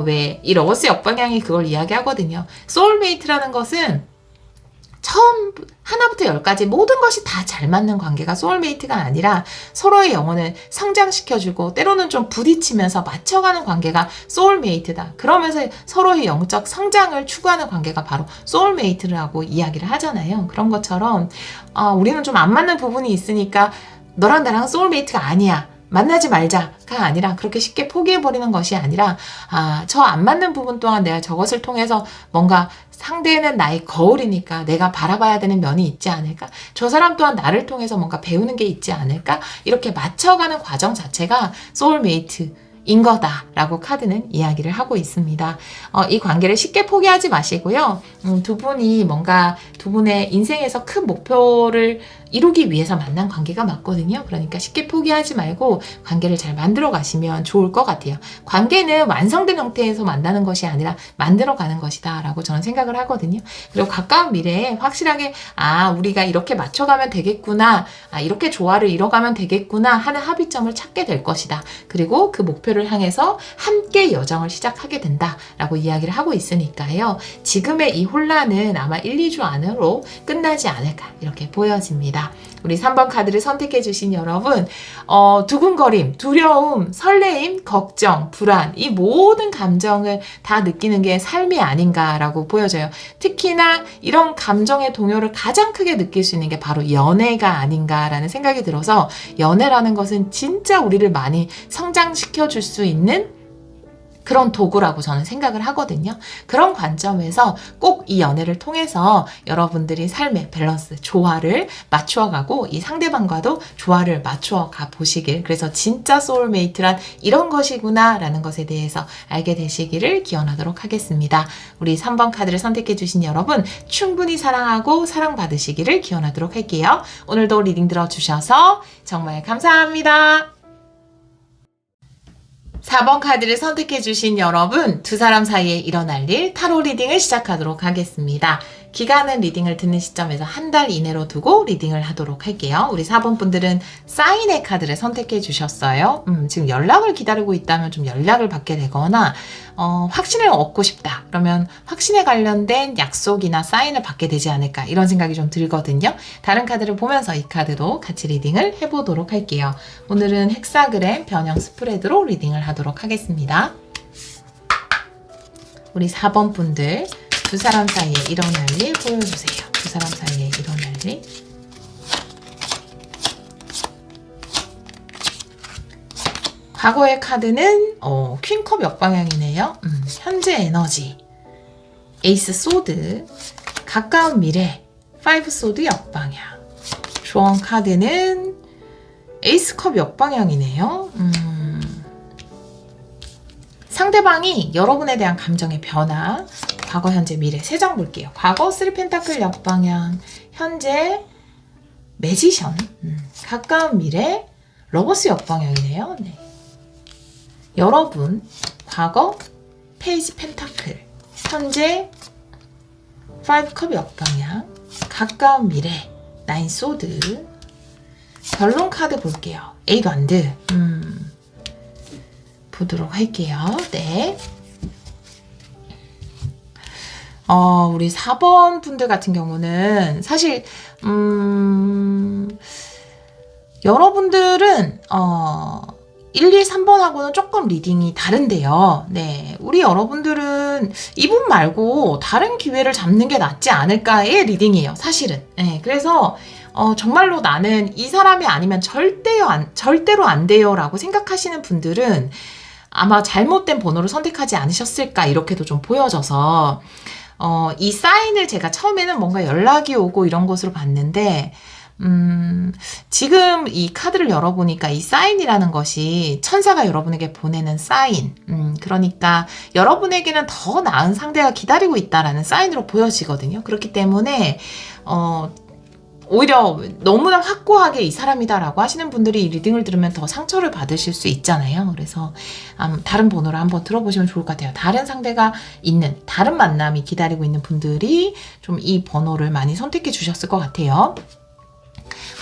B: 왜 이 러버스 역방향이 그걸 이야기하거든요. 소울메이트라는 것은 하나부터 열까지 모든 것이 다 잘 맞는 관계가 소울메이트가 아니라 서로의 영혼을 성장시켜주고 때로는 좀 부딪히면서 맞춰가는 관계가 소울메이트다. 그러면서 서로의 영적 성장을 추구하는 관계가 바로 소울메이트라고 이야기를 하잖아요. 그런 것처럼 우리는 좀 안 맞는 부분이 있으니까 너랑 나랑 소울메이트가 아니야, 만나지 말자가 아니라 그렇게 쉽게 포기해버리는 것이 아니라 저 안 맞는 부분 또한 내가 저것을 통해서 뭔가 상대는 나의 거울이니까 내가 바라봐야 되는 면이 있지 않을까? 저 사람 또한 나를 통해서 뭔가 배우는 게 있지 않을까? 이렇게 맞춰가는 과정 자체가 소울메이트 인 거다라고 카드는 이야기를 하고 있습니다. 이 관계를 쉽게 포기하지 마시고요. 두 분이 뭔가 두 분의 인생에서 큰 목표를 이루기 위해서 만난 관계가 맞거든요. 그러니까 쉽게 포기하지 말고 관계를 잘 만들어 가시면 좋을 것 같아요. 관계는 완성된 형태에서 만나는 것이 아니라 만들어 가는 것이다 라고 저는 생각을 하거든요. 그리고 가까운 미래에 확실하게 우리가 이렇게 맞춰가면 되겠구나, 이렇게 조화를 이뤄가면 되겠구나 하는 합의점을 찾게 될 것이다. 그리고 그 목표를 향해서 함께 여정을 시작하게 된다 라고 이야기를 하고 있으니까요. 지금의 이 혼란은 아마 1, 2주 안으로 끝나지 않을까 이렇게 보여집니다. 우리 3번 카드를 선택해 주신 여러분, 두근거림, 두려움, 설레임, 걱정, 불안, 이 모든 감정을 다 느끼는 게 삶이 아닌가라고 보여져요. 특히나 이런 감정의 동요를 가장 크게 느낄 수 있는 게 바로 연애가 아닌가라는 생각이 들어서 연애라는 것은 진짜 우리를 많이 성장시켜 줄 수 있는 그런 도구라고 저는 생각을 하거든요. 그런 관점에서 꼭 이 연애를 통해서 여러분들이 삶의 밸런스, 조화를 맞추어가고 이 상대방과도 조화를 맞추어가 보시길, 그래서 진짜 소울메이트란 이런 것이구나 라는 것에 대해서 알게 되시기를 기원하도록 하겠습니다. 우리 3번 카드를 선택해 주신 여러분 충분히 사랑하고 사랑받으시기를 기원하도록 할게요. 오늘도 리딩 들어주셔서 정말 감사합니다. 4번 카드를 선택해 주신 여러분, 두 사람 사이에 일어날 일 타로 리딩을 시작하도록 하겠습니다. 기간은 리딩을 듣는 시점에서 한 달 이내로 두고 리딩을 하도록 할게요. 우리 4번 분들은 사인의 카드를 선택해 주셨어요. 지금 연락을 기다리고 있다면 좀 연락을 받게 되거나 확신을 얻고 싶다 그러면 확신에 관련된 약속이나 사인을 받게 되지 않을까, 이런 생각이 좀 들거든요. 다른 카드를 보면서 이 카드도 같이 리딩을 해보도록 할게요. 오늘은 헥사그램 변형 스프레드로 리딩을 하도록 하겠습니다. 우리 4번 분들, 두 사람 사이에 일어날 일 보여주세요. 두 사람 사이에 일어날 일. 과거의 카드는 퀸컵 역방향이네요. 현재 에너지, 에이스 소드, 가까운 미래, 파이브 소드 역방향. 조언 카드는 에이스 컵 역방향이네요. 상대방이 여러분에 대한 감정의 변화, 과거, 현재, 미래 세 장 볼게요. 과거 3 펜타클 역방향, 현재 매지션, 가까운 미래 러버스 역방향이네요. 네. 여러분 과거 페이지 펜타클, 현재 5컵 역방향, 가까운 미래 9 소드. 결론 카드 볼게요. 8 완드. 보도록 할게요. 네. 우리 4번 분들 같은 경우는 사실 여러분들은 1, 2, 3번하고는 조금 리딩이 다른데요. 네, 우리 여러분들은 이분 말고 다른 기회를 잡는 게 낫지 않을까의 리딩이에요, 사실은. 네, 그래서 정말로 나는 이 사람이 아니면 절대로 안 돼요 라고 생각하시는 분들은 아마 잘못된 번호를 선택하지 않으셨을까, 이렇게도 좀 보여져서 이 사인을 제가 처음에는 뭔가 연락이 오고 이런 것으로 봤는데 지금 이 카드를 열어보니까 이 사인이라는 것이 천사가 여러분에게 보내는 사인, 그러니까 여러분에게는 더 나은 상대가 기다리고 있다라는 사인으로 보여지거든요. 그렇기 때문에 오히려 너무나 확고하게 이 사람이다라고 하시는 분들이 이 리딩을 들으면 더 상처를 받으실 수 있잖아요. 그래서 다른 번호를 한번 들어보시면 좋을 것 같아요. 다른 상대가 있는, 다른 만남이 기다리고 있는 분들이 좀 이 번호를 많이 선택해 주셨을 것 같아요.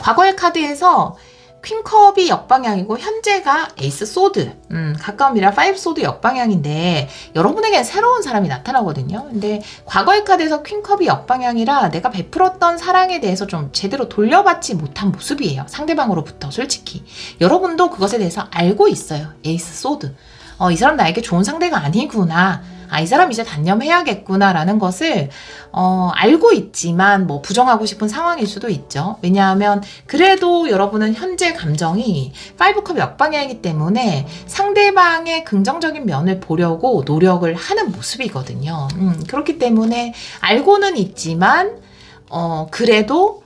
B: 과거의 카드에서 퀸컵이 역방향이고 현재가 에이스 소드, 가까운 미래 5 소드 역방향인데 여러분에겐 새로운 사람이 나타나거든요. 근데 과거의 카드에서 퀸컵이 역방향이라 내가 베풀었던 사랑에 대해서 좀 제대로 돌려받지 못한 모습이에요. 상대방으로부터 솔직히. 여러분도 그것에 대해서 알고 있어요. 에이스 소드. 이 사람 나에게 좋은 상대가 아니구나. 이 사람 이제 단념해야겠구나 라는 것을 알고 있지만 뭐 부정하고 싶은 상황일 수도 있죠. 왜냐하면 그래도 여러분은 현재 감정이 5컵 역방향이기 때문에 상대방의 긍정적인 면을 보려고 노력을 하는 모습이거든요. 그렇기 때문에 알고는 있지만 그래도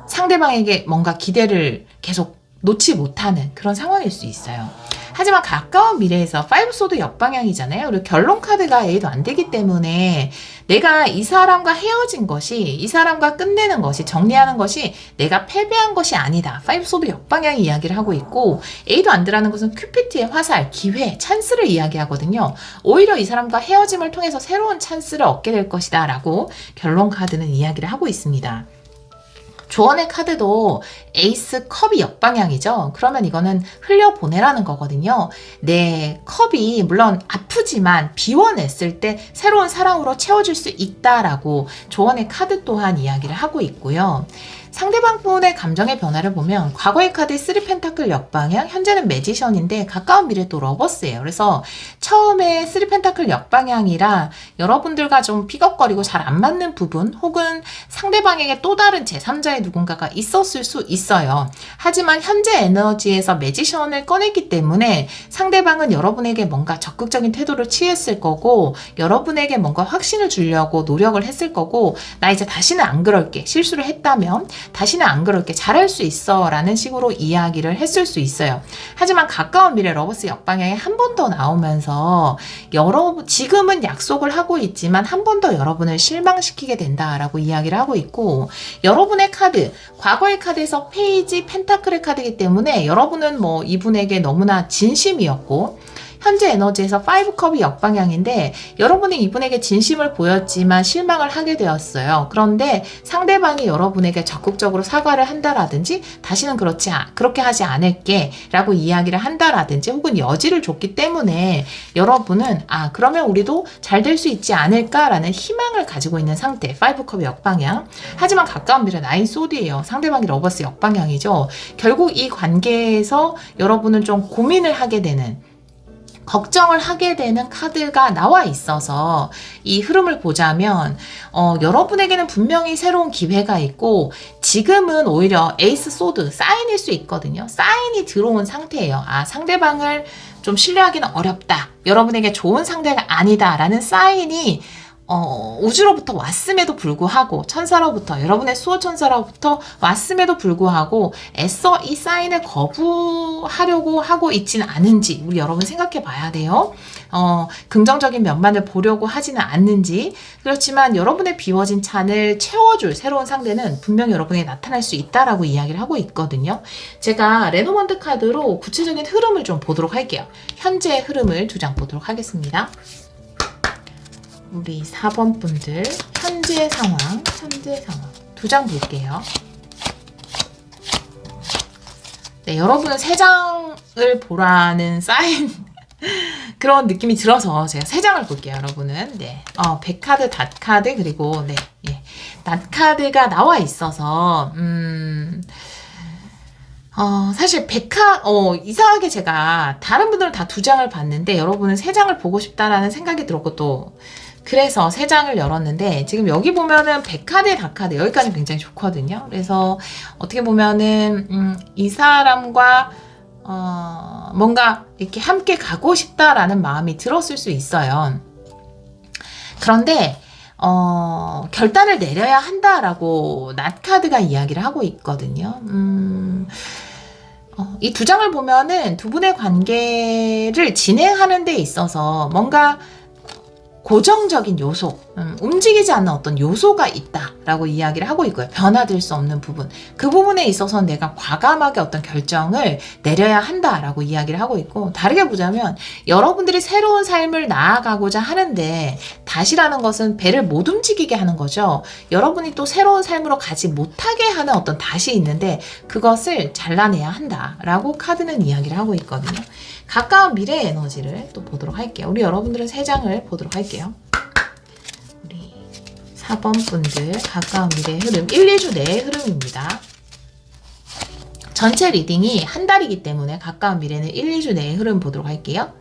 B: 상대방에게 뭔가 기대를 계속 놓지 못하는 그런 상황일 수 있어요. 하지만 가까운 미래에서 5 소드 역방향이잖아요. 그리고 결론 카드가 A도 안 되기 때문에 내가 이 사람과 헤어진 것이, 이 사람과 끝내는 것이, 정리하는 것이 내가 패배한 것이 아니다. 5 소드 역방향이 이야기를 하고 있고, A도 안 되라는 것은 큐피트의 화살, 기회, 찬스를 이야기하거든요. 오히려 이 사람과 헤어짐을 통해서 새로운 찬스를 얻게 될 것이다 라고 결론 카드는 이야기를 하고 있습니다. 조언의 카드도 에이스 컵이 역방향이죠. 그러면 이거는 흘려보내라는 거거든요. 내 컵이 물론 아프지만 비워냈을 때 새로운 사랑으로 채워질 수 있다라고 조언의 카드 또한 이야기를 하고 있고요. 상대방 분의 감정의 변화를 보면 과거의 카드 3펜타클 역방향, 현재는 매지션인데 가까운 미래 또 러버스예요. 그래서 처음에 3펜타클 역방향이라 여러분들과 좀 삐걱거리고 잘 안 맞는 부분 혹은 상대방에게 또 다른 제3자의 누군가가 있었을 수 있어요. 하지만 현재 에너지에서 매지션을 꺼냈기 때문에 상대방은 여러분에게 뭔가 적극적인 태도를 취했을 거고 여러분에게 뭔가 확신을 주려고 노력을 했을 거고 나 이제 다시는 안 그럴게. 실수를 했다면 다시는 안 그럴게. 잘할 수 있어 라는 식으로 이야기를 했을 수 있어요. 하지만 가까운 미래 러버스 역방향에 한 번 더 나오면서 지금은 약속을 하고 있지만 한 번 더 여러분을 실망시키게 된다라고 이야기를 하고 있고 여러분의 카드, 과거의 카드에서 페이지 펜타클의 카드이기 때문에 여러분은 뭐 이분에게 너무나 진심이었고 현재 에너지에서 5컵이 역방향인데 여러분이 이분에게 진심을 보였지만 실망을 하게 되었어요. 그런데 상대방이 여러분에게 적극적으로 사과를 한다라든지 다시는 그렇게 하지 않을게 라고 이야기를 한다라든지 혹은 여지를 줬기 때문에 여러분은 그러면 우리도 잘 될 수 있지 않을까라는 희망을 가지고 있는 상태. 5컵이 역방향. 하지만 가까운 미래 9 소드예요. 상대방이 러버스 역방향이죠. 결국 이 관계에서 여러분은 좀 고민을 하게 되는 걱정을 하게 되는 카드가 나와 있어서 이 흐름을 보자면 여러분에게는 분명히 새로운 기회가 있고 지금은 오히려 에이스 소드 사인일 수 있거든요. 사인이 들어온 상태예요. 상대방을 좀 신뢰하기는 어렵다. 여러분에게 좋은 상대가 아니다 라는 사인이 우주로부터 왔음에도 불구하고 천사로부터 여러분의 수호천사로부터 왔음에도 불구하고 애써 이 사인을 거부하려고 하고 있지는 않은지 우리 여러분 생각해 봐야 돼요. 긍정적인 면만을 보려고 하지는 않는지. 그렇지만 여러분의 비워진 찬을 채워줄 새로운 상대는 분명히 여러분에게 나타날 수 있다라고 이야기를 하고 있거든요. 제가 레노먼드 카드로 구체적인 흐름을 좀 보도록 할게요. 현재의 흐름을 두 장 보도록 하겠습니다. 우리 4번 분들 현재 상황 두 장 볼게요. 네, 여러분은 3장을 보라는 사인 그런 느낌이 들어서 제가 3장을 볼게요. 여러분은 네, 백카드, 닷카드 그리고 네, 닷카드가 나와 있어서 사실 이상하게 제가 다른 분들은 다 2장을 봤는데 여러분은 3장을 보고 싶다라는 생각이 들었고 또 그래서 3장을 열었는데 지금 여기 보면은 백카드, 닷카드 여기까지 굉장히 좋거든요. 그래서 어떻게 보면은 이 사람과 뭔가 이렇게 함께 가고 싶다라는 마음이 들었을 수 있어요. 그런데 결단을 내려야 한다라고 낫카드가 이야기를 하고 있거든요. 이 2장을 보면은 두 분의 관계를 진행하는 데 있어서 뭔가 고정적인 요소, 움직이지 않는 어떤 요소가 있다라고 이야기를 하고 있고요. 변화될 수 없는 부분. 그 부분에 있어서 내가 과감하게 어떤 결정을 내려야 한다라고 이야기를 하고 있고 다르게 보자면 여러분들이 새로운 삶을 나아가고자 하는데 다시라는 것은 배를 못 움직이게 하는 거죠. 여러분이 또 새로운 삶으로 가지 못하게 하는 어떤 다시 있는데 그것을 잘라내야 한다라고 카드는 이야기를 하고 있거든요. 가까운 미래의 에너지를 또 보도록 할게요. 우리 여러분들은 3장을 보도록 할게요. 우리 4번 분들 가까운 미래의 흐름 1, 2주 내의 흐름입니다. 전체 리딩이 한 달이기 때문에 가까운 미래는 1, 2주 내의 흐름 보도록 할게요.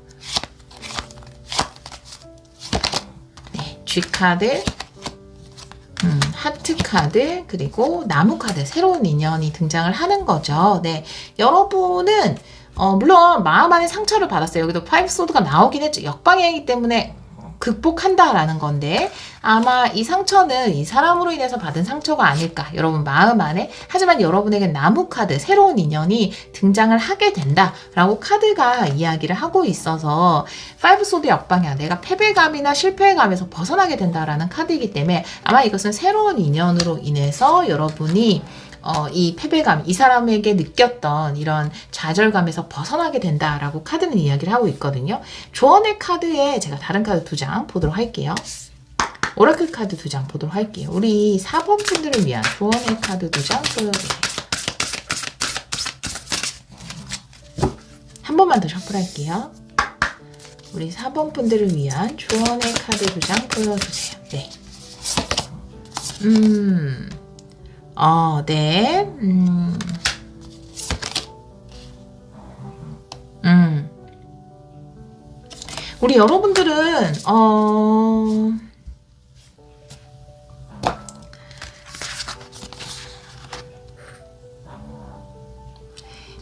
B: 네, G카드, 하트카드, 그리고 나무카드 새로운 인연이 등장을 하는 거죠. 네, 여러분은 물론 마음 안에 상처를 받았어요. 여기도 5소드가 나오긴 했죠. 역방향이기 때문에 극복한다라는 건데 아마 이 상처는 이 사람으로 인해서 받은 상처가 아닐까 여러분 마음 안에. 하지만 여러분에게 나무 카드 새로운 인연이 등장을 하게 된다라고 카드가 이야기를 하고 있어서 5소드 역방향 내가 패배감이나 실패감에서 벗어나게 된다라는 카드이기 때문에 아마 이것은 새로운 인연으로 인해서 여러분이 이 패배감, 이 사람에게 느꼈던 이런 좌절감에서 벗어나게 된다라고 카드는 이야기를 하고 있거든요. 조언의 카드에 제가 다른 카드 2장 보도록 할게요. 오라클 카드 2장 보도록 할게요. 우리 4번 분들을 위한 조언의 카드 2장 보여주세요. 한 번만 더 셔플할게요. 우리 4번 분들을 위한 조언의 카드 2장 보여주세요. 네. 네. 우리 여러분들은,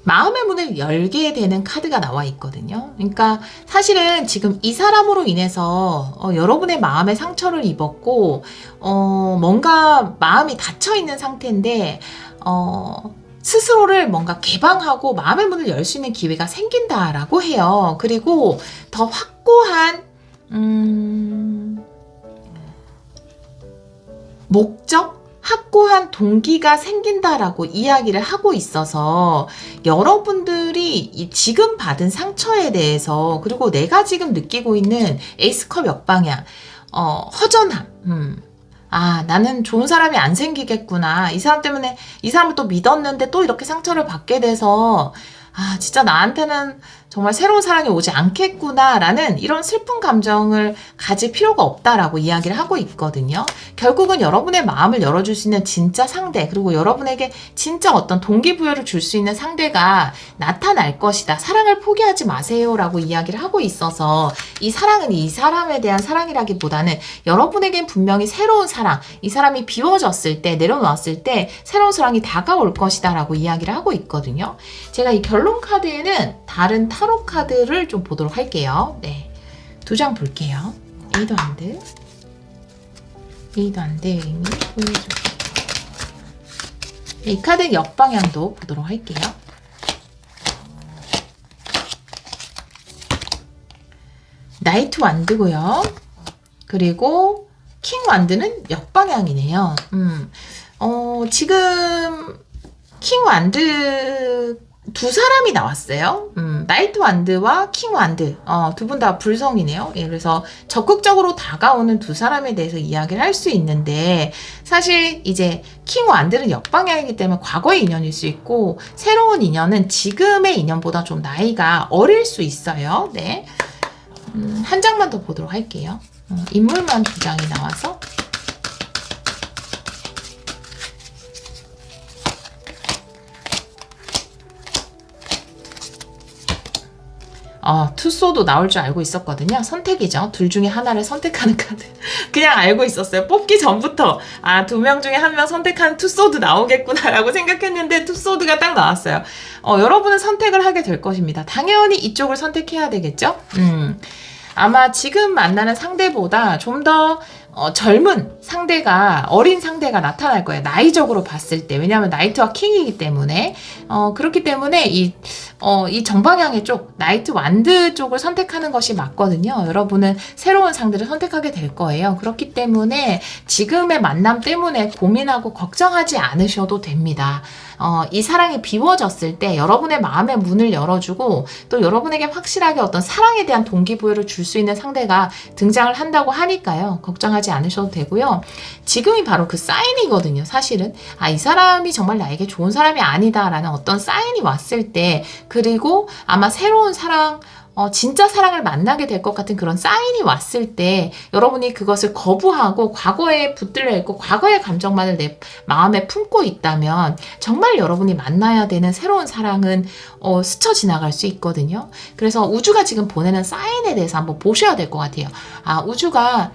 B: 마음의 문을 열게 되는 카드가 나와 있거든요. 그러니까 사실은 지금 이 사람으로 인해서 여러분의 마음에 상처를 입었고 뭔가 마음이 닫혀 있는 상태인데 스스로를 뭔가 개방하고 마음의 문을 열 수 있는 기회가 생긴다라고 해요. 그리고 더 확고한 목적? 확고한 동기가 생긴다라고 이야기를 하고 있어서 여러분들이 이 지금 받은 상처에 대해서 그리고 내가 지금 느끼고 있는 에이스컵 역방향 허전함 나는 좋은 사람이 안 생기겠구나. 이 사람 때문에 이 사람을 또 믿었는데 또 이렇게 상처를 받게 돼서 진짜 나한테는 정말 새로운 사랑이 오지 않겠구나라는 이런 슬픈 감정을 가질 필요가 없다라고 이야기를 하고 있거든요. 결국은 여러분의 마음을 열어줄 수 있는 진짜 상대, 그리고 여러분에게 진짜 어떤 동기부여를 줄 수 있는 상대가 나타날 것이다. 사랑을 포기하지 마세요라고 이야기를 하고 있어서 이 사랑은 이 사람에 대한 사랑이라기보다는 여러분에겐 분명히 새로운 사랑, 이 사람이 비워졌을 때, 내려놓았을 때 새로운 사랑이 다가올 것이다 라고 이야기를 하고 있거든요. 제가 이 결론 카드에는 다른 타로 카드를 좀 보도록 할게요. 네, 2장 볼게요. 에이드 한드, 의미 보여줘. 이 카드 역방향도 보도록 할게요. 나이트 완드고요. 그리고 킹 완드는 역방향이네요. 지금 킹 완드 두 사람이 나왔어요. 나이트 완드와 킹 완드 두 분 다 불성이네요. 그래서 적극적으로 다가오는 두 사람에 대해서 이야기를 할 수 있는데 사실 이제 킹 완드는 역방향이기 때문에 과거의 인연일 수 있고 새로운 인연은 지금의 인연보다 좀 나이가 어릴 수 있어요. 네, 한 장만 더 보도록 할게요. 인물만 2장이 나와서 투소도 나올 줄 알고 있었거든요. 선택이죠. 둘 중에 하나를 선택하는 카드. 그냥 알고 있었어요. 뽑기 전부터 2명 중에 1명 선택한 투소드 나오겠구나라고 생각했는데 투소드가 딱 나왔어요. 여러분은 선택을 하게 될 것입니다. 당연히 이쪽을 선택해야 되겠죠? 아마 지금 만나는 상대보다 좀 더 젊은 상대가, 어린 상대가 나타날 거예요. 나이적으로 봤을 때. 왜냐하면 나이트와 킹이기 때문에. 그렇기 때문에 이 정방향의 쪽, 나이트 완드 쪽을 선택하는 것이 맞거든요. 여러분은 새로운 상대를 선택하게 될 거예요. 그렇기 때문에 지금의 만남 때문에 고민하고 걱정하지 않으셔도 됩니다. 이 사랑이 비워졌을 때 여러분의 마음의 문을 열어주고 또 여러분에게 확실하게 어떤 사랑에 대한 동기부여를 줄 수 있는 상대가 등장을 한다고 하니까요. 걱정하지 않으셔도 되고요. 지금이 바로 그 사인이거든요. 사실은 이 사람이 정말 나에게 좋은 사람이 아니다라는 어떤 사인이 왔을 때, 그리고 아마 새로운 사랑, 진짜 사랑을 만나게 될 것 같은 그런 사인이 왔을 때 여러분이 그것을 거부하고 과거에 붙들려 있고 과거의 감정만을 내 마음에 품고 있다면 정말 여러분이 만나야 되는 새로운 사랑은 스쳐 지나갈 수 있거든요. 그래서 우주가 지금 보내는 사인에 대해서 한번 보셔야 될 것 같아요. 우주가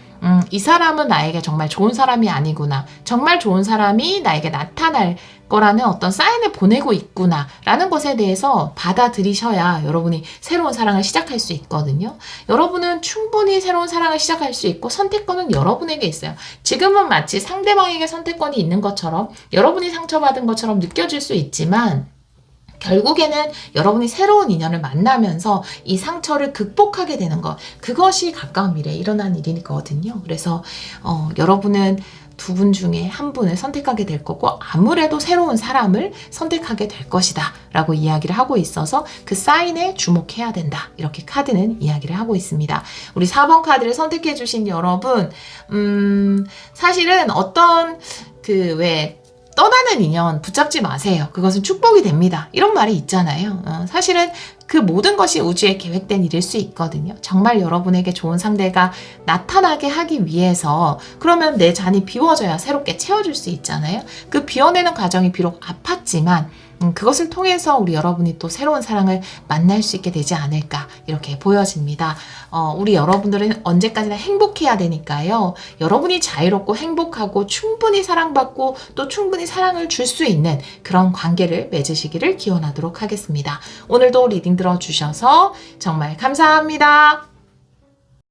B: 이 사람은 나에게 정말 좋은 사람이 아니구나. 정말 좋은 사람이 나에게 나타날 거라는 어떤 사인을 보내고 있구나 라는 것에 대해서 받아들이셔야 여러분이 새로운 사랑을 시작할 수 있거든요. 여러분은 충분히 새로운 사랑을 시작할 수 있고 선택권은 여러분에게 있어요. 지금은 마치 상대방에게 선택권이 있는 것처럼 여러분이 상처받은 것처럼 느껴질 수 있지만 결국에는 여러분이 새로운 인연을 만나면서 이 상처를 극복하게 되는 것, 그것이 가까운 미래에 일어난 일이거든요. 그래서 여러분은 두 분 중에 한 분을 선택하게 될 거고 아무래도 새로운 사람을 선택하게 될 것이다 라고 이야기를 하고 있어서 그 사인에 주목해야 된다, 이렇게 카드는 이야기를 하고 있습니다. 우리 4번 카드를 선택해 주신 여러분, 사실은 어떤 떠나는 인연 붙잡지 마세요. 그것은 축복이 됩니다. 이런 말이 있잖아요. 사실은 그 모든 것이 우주에 계획된 일일 수 있거든요. 정말 여러분에게 좋은 상대가 나타나게 하기 위해서 그러면 내 잔이 비워져야 새롭게 채워질 수 있잖아요. 그 비워내는 과정이 비록 아팠지만 그것을 통해서 우리 여러분이 또 새로운 사랑을 만날 수 있게 되지 않을까 이렇게 보여집니다. 우리 여러분들은 언제까지나 행복해야 되니까요. 여러분이 자유롭고 행복하고 충분히 사랑받고 또 충분히 사랑을 줄 수 있는 그런 관계를 맺으시기를 기원하도록 하겠습니다. 오늘도 리딩 들어주셔서 정말 감사합니다.